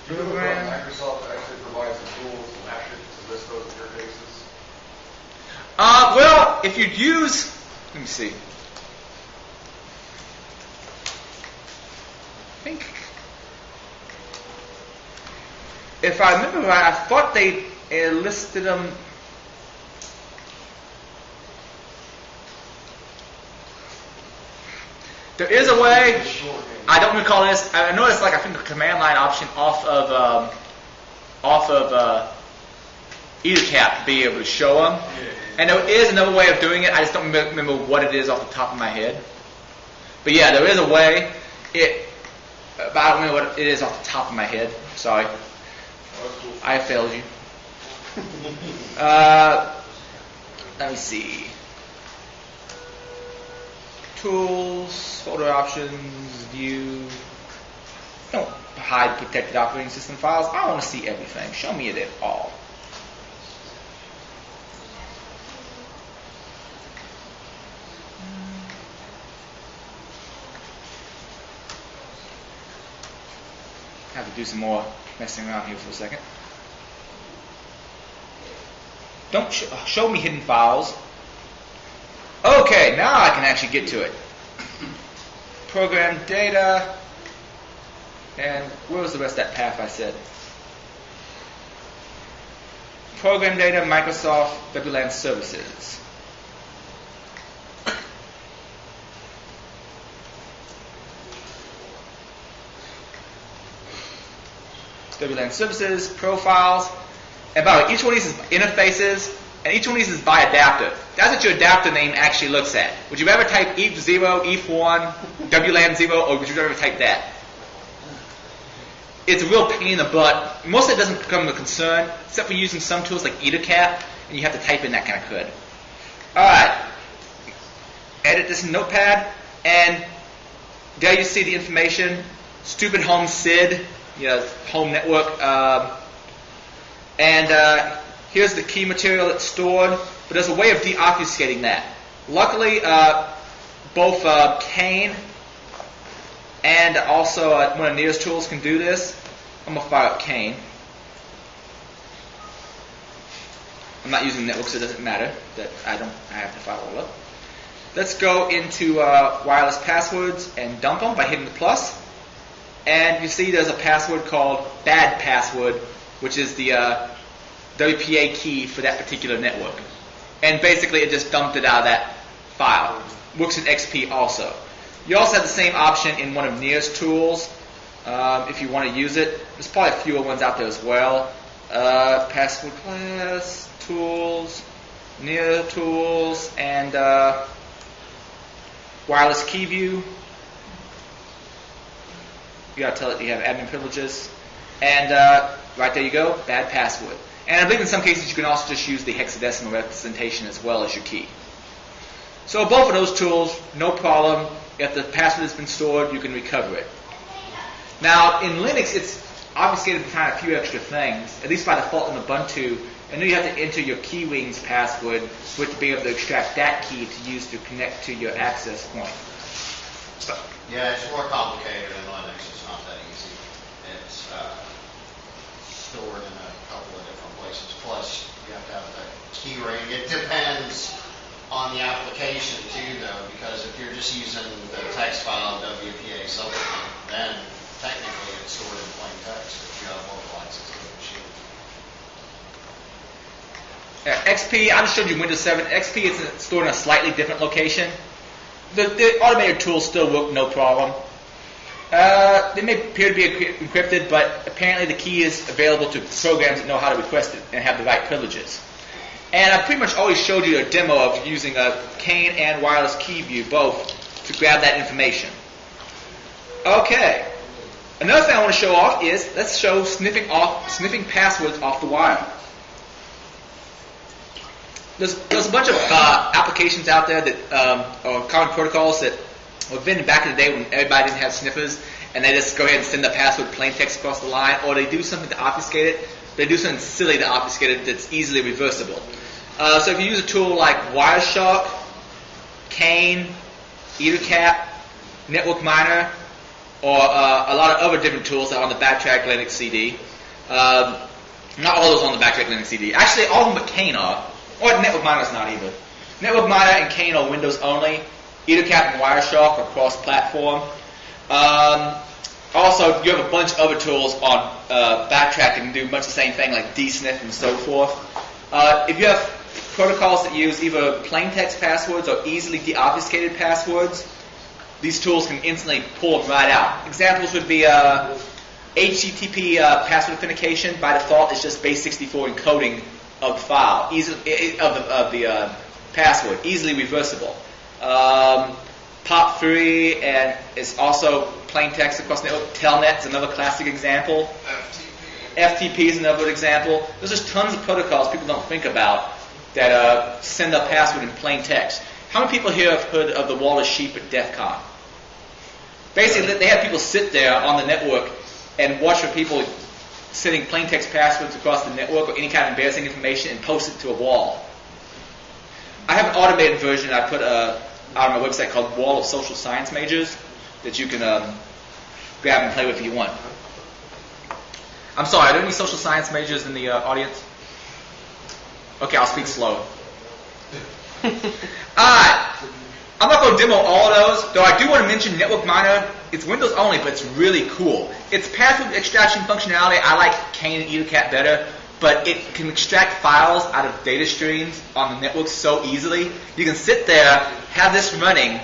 Program. Microsoft actually provides the tools and actually to list those interfaces. Well, if you use, let me see. I think, if I remember right, I thought they listed them. There is a way. I don't recall this. I know it's like I think a command line option off of EtherCap to be able to show them. And there is another way of doing it. I just don't remember what it is off the top of my head. But yeah, there is a way. But I don't remember what it is off the top of my head. Sorry, I failed you. Let me see. Tools, folder options, view. Don't hide protected operating system files. I want to see everything. Show me it all. I have to do some more messing around here for a second. Don't show me hidden files. Okay, now I can actually get to it. Program data. And where was the rest of that path I said? Program data, Microsoft, WLAN services. WLAN services, profiles. And by the way, each one of these is interfaces, and each one of these is by adapter. That's what your adapter name actually looks at. Would you rather type ETH0, ETH1, WLAN 0, or would you rather type that? It's a real pain in the butt. Most of it doesn't become a concern, except for using some tools like EtherCap, and you have to type in that kind of code. Alright. Edit this in Notepad, and there you see the information. Stupid home SID, home network. Here's the key material that's stored, but there's a way of deobfuscating that. Luckily, both Kane and also one of Near's tools can do this. I'm going to fire up Kane. I'm not using network, so it doesn't matter that I have to fire all up. Let's go into wireless passwords and dump them by hitting the plus. And you see there's a password called bad password, which is the WPA key for that particular network. And basically it just dumped it out of that file. Works in XP also. You also have the same option in one of Near's tools. if you want to use it. There's probably fewer ones out there as well. Password class, tools, near tools, and wireless key view. You gotta tell it you have admin privileges. And right there you go, bad password. And I believe in some cases you can also just use the hexadecimal representation as well as your key. So both of those tools, no problem. If the password has been stored, you can recover it. Now in Linux, it's obfuscated behind a few extra things, at least by default in Ubuntu. And then you have to enter your keywings password to be able to extract that key to use to connect to your access point. Yeah, it's more complicated in Linux. It's not that easy. It's stored in a couple of different places. Plus, you have to have the key ring. It depends on the application too, though, because if you're just using the text file WPA supplement, then technically it's stored in plain text if you have local access to the machine. XP, I just showed you Windows 7. XP is stored in a slightly different location. The automated tools still work no problem. They may appear to be encrypted, but apparently the key is available to programs that know how to request it and have the right privileges. And I pretty much always showed you a demo of using a Kane and wireless key view both to grab that information. Okay. Another thing I want to show off is, let's show sniffing passwords off the wire. There's a bunch of applications out there that or common protocols that were invented back in the day when everybody didn't have sniffers, and they just go ahead and send the password plain text across the line, or they do something to obfuscate it. They do something silly to obfuscate it that's easily reversible. So if you use a tool like Wireshark, Kane, EtherCap, Network Miner, or a lot of other different tools that are on the Backtrack Linux CD. Not all those on the Backtrack Linux CD. Actually, all of them but Kane are. Or Network Miner's not either. Network Miner and Kane are Windows only. EtherCap and Wireshark are cross-platform. Also, you have a bunch of other tools on Backtrack that can do much the same thing, like dsniff and so forth. If you have protocols that use either plain text passwords or easily deobfuscated passwords, these tools can instantly pull them right out. Examples would be HTTP password authentication. By default, is just base64 encoding of the file, of the password, easily reversible. POP3 and it's also plain text across network. Telnet is another classic example. FTP is another good example. There's just tons of protocols people don't think about that send a password in plain text. How many people here have heard of the wall of sheep at DEF CON? Basically, they have people sit there on the network and watch for people sending plain text passwords across the network or any kind of embarrassing information and post it to a wall. I have an automated version I put out on my website called Wall of Social Science Majors that you can grab and play with if you want. I'm sorry, are there any social science majors in the audience? Okay, I'll speak slow. Alright. I'm not going to demo all of those, though I do want to mention Network Miner. It's Windows only, but it's really cool. Its password extraction functionality, I like Kane and EtherCat better, but it can extract files out of data streams on the network so easily. You can sit there, have this running,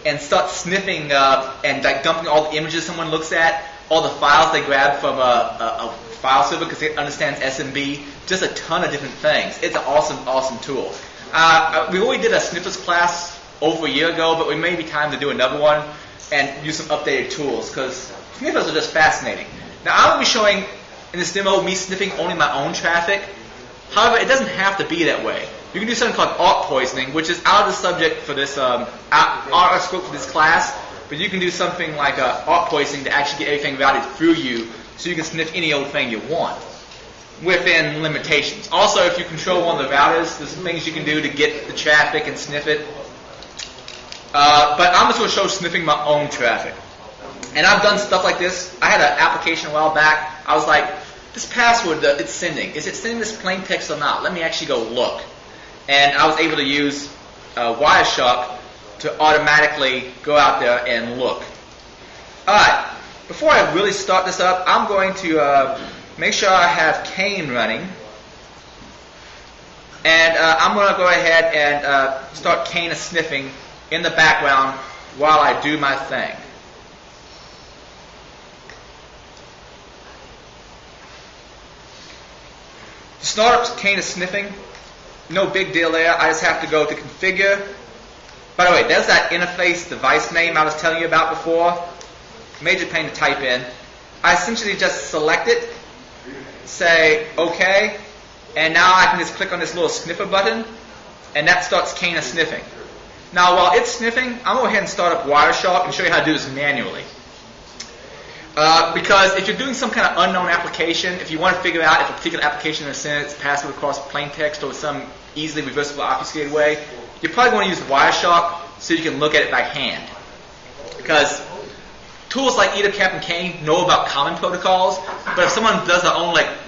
and start sniffing and like dumping all the images someone looks at, all the files they grab from a file server because it understands SMB, just a ton of different things. It's an awesome, awesome tool. We already did a snippets class over a year ago, but we may be time to do another one and use some updated tools because sniffers are just fascinating. Now, I'm going to be showing in this demo me sniffing only my own traffic. However, it doesn't have to be that way. You can do something called ARP poisoning, which is out of the subject for this, out of scope for this class, but you can do something like ARP poisoning to actually get everything routed through you so you can sniff any old thing you want within limitations. Also, if you control one of the routers, there's some things you can do to get the traffic and sniff it. But I'm just going to show sniffing my own traffic. And I've done stuff like this. I had an application a while back. I was like, this password that it's sending, is it sending this plain text or not? Let me actually go look. And I was able to use Wireshark to automatically go out there and look. Alright, before I really start this up, I'm going to make sure I have Kane running. And I'm going to go ahead and start Kane sniffing in the background while I do my thing. Startup cane is sniffing. No big deal there. I just have to go to configure. By the way, there's that interface device name I was telling you about before. Major pain to type in. I essentially just select it, say OK, and now I can just click on this little sniffer button, and that starts cane sniffing. Now, while it's sniffing, I'm going to go ahead and start up Wireshark and show you how to do this manually. Because if you're doing some kind of unknown application, if you want to figure out if a particular application has sent its password across plain text or some easily reversible obfuscated way, you probably want to use Wireshark so you can look at it by hand. Because tools like EtherCap and Cane know about common protocols, but if someone does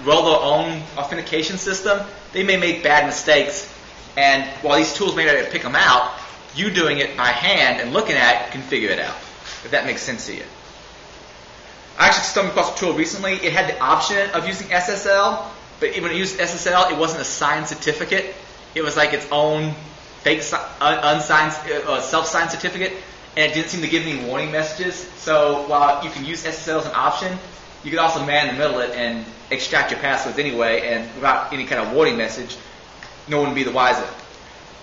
roll their own authentication system, they may make bad mistakes. And while these tools may not be able to pick them out, you doing it by hand and looking at it can figure it out, if that makes sense to you. I actually stumbled across a tool recently. It had the option of using SSL, but when it used SSL, it wasn't a signed certificate. It was like its own fake unsigned, self-signed certificate, and it didn't seem to give any warning messages. So while you can use SSL as an option, you could also man in the middle of it and extract your passwords anyway, and without any kind of warning message, no one would be the wiser.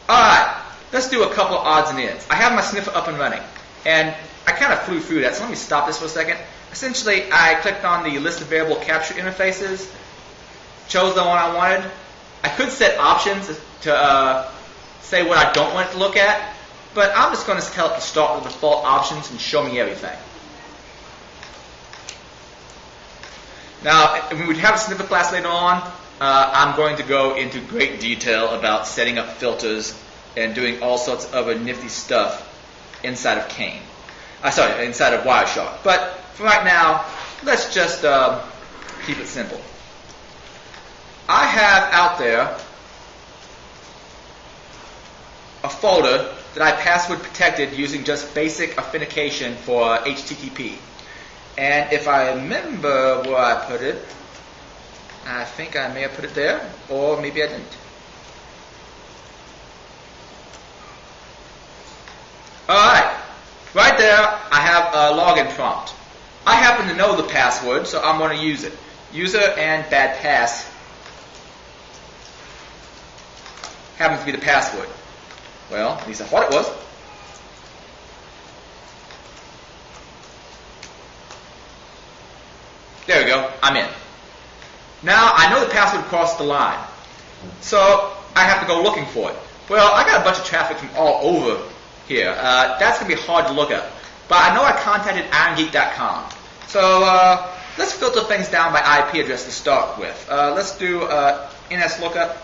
All right, let's do a couple of odds and ends. I have my sniffer up and running, and I kind of flew through that, so let me stop this for a second. Essentially, I clicked on the list of variable capture interfaces, chose the one I wanted. I could set options to say what I don't want it to look at, but I'm just going to tell it to start with the default options and show me everything. Now, when we have a sniffer class later on, I'm going to go into great detail about setting up filters and doing all sorts of other nifty stuff inside of Cane. Inside of Wireshark. But for right now, let's just keep it simple. I have out there a folder that I password protected using just basic authentication for HTTP. And if I remember where I put it, I think I may have put it there, or maybe I didn't. Alright, right there I have a login prompt. I happen to know the password, so I'm going to use it. User and bad pass happens to be the password. Well, at least I thought it was. There we go, I'm in. Now, I know the password crossed the line, so I have to go looking for it. Well, I got a bunch of traffic from all over here. That's going to be hard to look up. But I know I contacted irongeek.com. So let's filter things down by IP address to start with. Let's do NS lookup.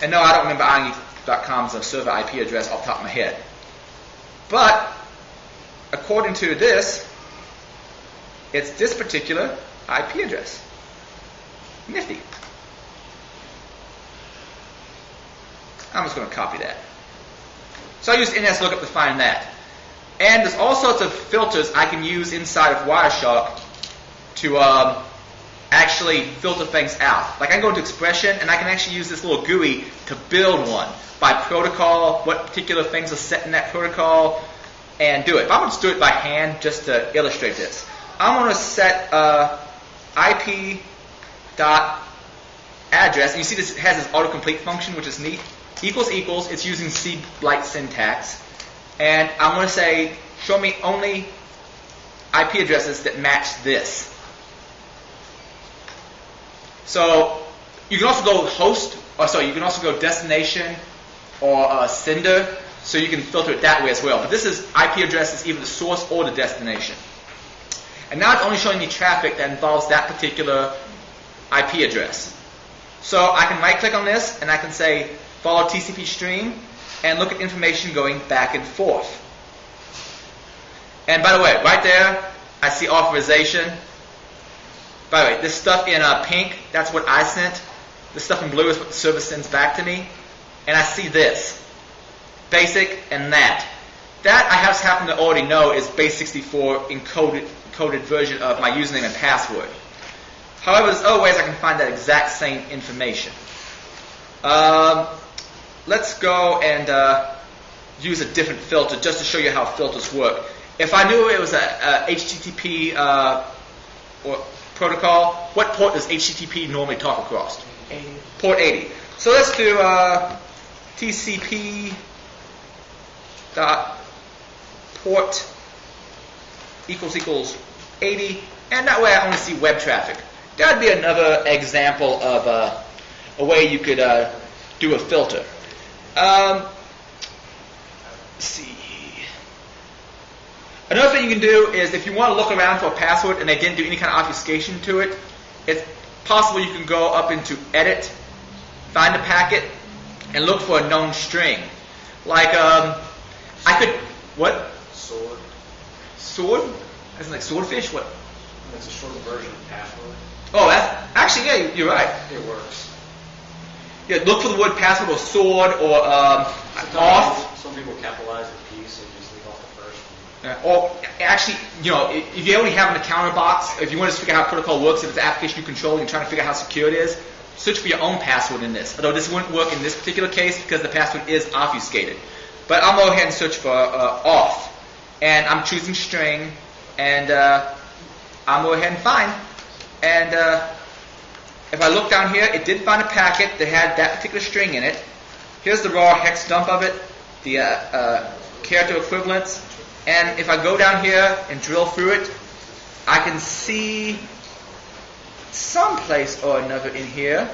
And no, I don't remember irongeek.com's server IP address off the top of my head. But according to this, it's this particular IP address. Nifty. I'm just going to copy that. So I used NS lookup to find that. And there's all sorts of filters I can use inside of Wireshark to actually filter things out. Like I can go into expression and I can actually use this little GUI to build one by protocol, what particular things are set in that protocol, and do it. But I'm going to do it by hand just to illustrate this. I'm going to set IP dot address, and you see this has this autocomplete function, which is neat. Equals equals, it's using C-like syntax. And I'm going to say, show me only IP addresses that match this. So you can also go host, you can also go destination or sender, so you can filter it that way as well. But this is IP addresses, either the source or the destination. And now it's only showing me traffic that involves that particular IP address. So I can right-click on this, and I can say, follow TCP stream, and look at information going back and forth. And by the way, right there, I see authorization. By the way, this stuff in pink, that's what I sent. This stuff in blue is what the server sends back to me. And I see this. Basic and that. That I just happen to already know is base64 encoded version of my username and password. However, there's other ways I can find that exact same information. Let's go and use a different filter just to show you how filters work. If I knew it was a HTTP or protocol, what port does HTTP normally talk across? 80. Port 80. So let's do TCP dot port equals 80, and that way I only see web traffic. That would be another example of a way you could do a filter. Let's see. Another thing you can do is if you want to look around for a password and they didn't do any kind of obfuscation to it, it's possible you can go up into Edit, find a packet, and look for a known string. Like, I could, what? Sword. Sword? Isn't like swordfish? What? That's a short version of password. Oh, that's, actually, yeah, you're right. It works. Yeah, look for the word password or sword or off. Some people capitalize the P, so you just leave off the first. Or actually, you know, if you only have an encounter box, if you want to figure out how protocol works, if it's an application you control and you're trying to figure out how secure it is, search for your own password in this. Although this wouldn't work in this particular case because the password is obfuscated. But I'll go ahead and search for off. And I'm choosing string, and I'll go ahead and find. And if I look down here, it did find a packet that had that particular string in it. Here's the raw hex dump of it, the character equivalents. And if I go down here and drill through it, I can see someplace or another in here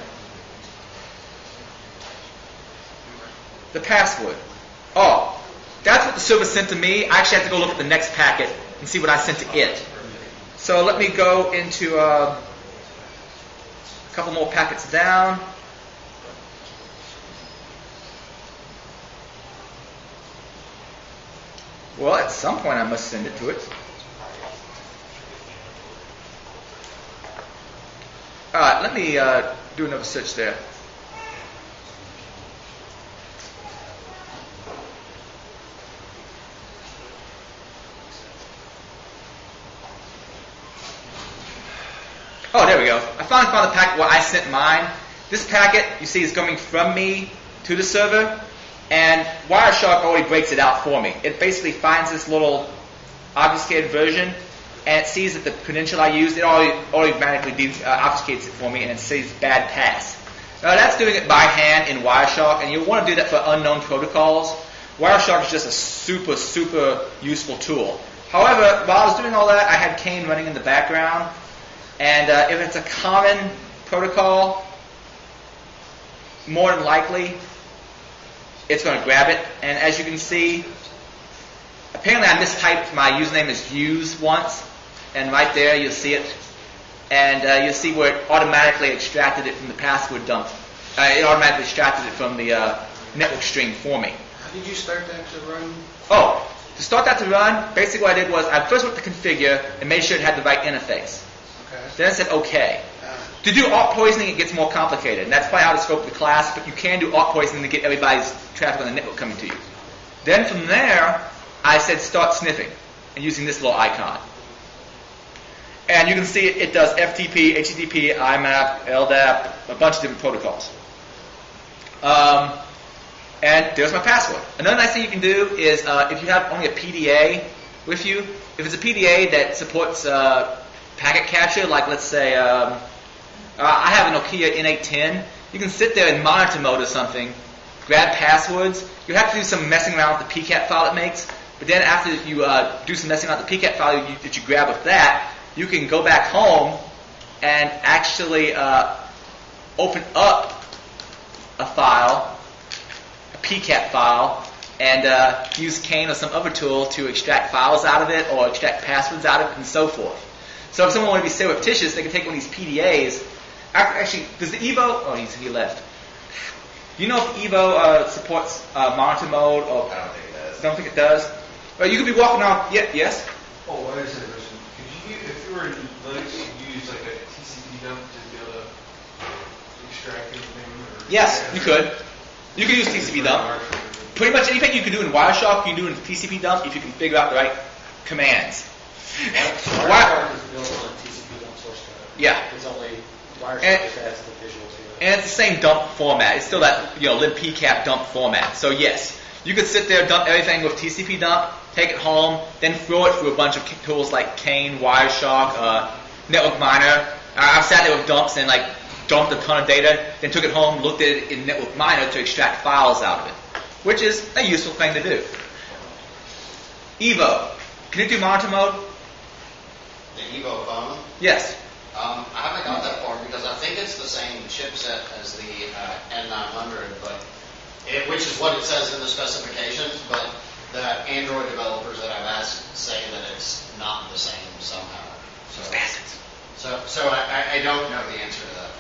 the password. Oh, that's what the server sent to me. I actually have to go look at the next packet and see what I sent to it. So let me go into a couple more packets down. Well, at some point I must send it to it. Alright, let me do another search there. Oh, there we go. I finally found the packet where I sent mine. This packet, you see, is coming from me to the server, and Wireshark already breaks it out for me. It basically finds this little obfuscated version, and it sees that the credential I used, it automatically obfuscates it for me, and it says bad pass. Now that's doing it by hand in Wireshark, and you want to do that for unknown protocols. Wireshark is just a super, super useful tool. However, while I was doing all that, I had Kane running in the background, and if it's a common protocol, more than likely, it's going to grab it. And as you can see, apparently I mistyped my username as use once, and right there you'll see it. And you'll see where it automatically extracted it from the password dump. It automatically extracted it from the network string for me. How did you start that to run? Oh, to start that to run, basically what I did was I first went to configure and made sure it had the right interface. Okay. Then I said OK. To do auth poisoning, it gets more complicated, and that's probably out of scope of the class, but you can do auth poisoning to get everybody's traffic on the network coming to you. Then from there, I said start sniffing, and using this little icon. And you can see it does FTP, HTTP, IMAP, LDAP, a bunch of different protocols. And there's my password. Another nice thing you can do is if you have only a PDA with you, if it's a PDA that supports packet capture, like let's say I have a Nokia N810, you can sit there in monitor mode or something, grab passwords. You have to do some messing around with the PCAP file it makes, but then after you do some messing around with the PCAP file that you grab with that, you can go back home and actually open up a file, a PCAP file, and use Kane or some other tool to extract files out of it or extract passwords out of it and so forth. So if someone wanted to be surreptitious, they can take one of these PDAs. Actually, does the Evo? Oh, he left. Do you know if Evo supports monitor mode? Or I don't think it does. Don't think it does. Well, you could be walking around. Yeah, yes. Oh, what is it? Could you, if you were in Linux, you use like a TCP dump to be able to extract anything? Or Yes, you could. You could use TCP dump. Pretty much anything you can do in Wireshark, you can do in TCP dump if you can figure out the right commands. Wireshark is built on TCP dump source code. Yeah. It's only Wireshark And- just adds the visual to it. And it's the same dump format. It's still that libpcap dump format. So yes, you could sit there, dump everything with TCP dump, take it home, then throw it through a bunch of tools like Kane, Wireshark, Network Miner. I've sat there with dumps and like dumped a ton of data, then took it home, looked at it in Network Miner to extract files out of it, which is a useful thing to do. Evo. Can it do monitor mode? The Evo phone? Yes. I haven't got that far because I think it's the same chipset as the N900, which is what it says in the specifications, but the Android developers that I've asked say that it's not the same somehow. So I don't know the answer to that.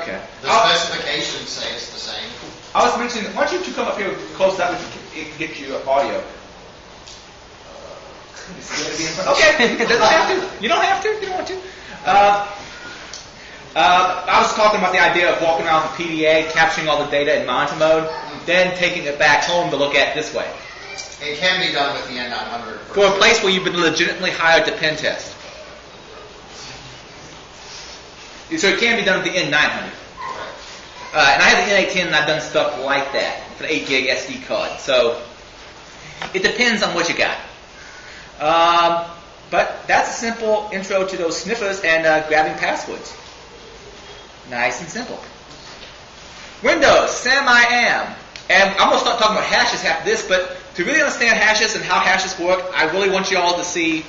Okay. The specifications say it's the same. I was mentioning, why don't you two come up here close that way to get your audio? Okay, it doesn't have to. You don't have to. You don't want to. I was talking about the idea of walking around with PDA, capturing all the data in monitor mode, then taking it back home to look at this way. It can be done with the N900. For a place where you've been legitimately hired to pen test. So it can be done with the N900. And I have the N810 and I've done stuff like that for an 8 gig SD card. So it depends on what you got. But that's a simple intro to those sniffers and grabbing passwords. Nice and simple. Windows, Sam I am. And I'm going to start talking about hashes after this, but to really understand hashes and how hashes work, I really want you all to see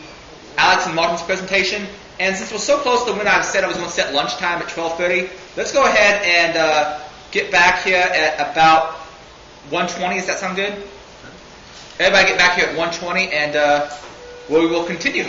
Alex and Martin's presentation. And since we're so close to when I said I was going to set lunchtime at 12:30, let's go ahead and get back here at about 1:20. Does that sound good? Everybody get back here at 1:20, and we will continue.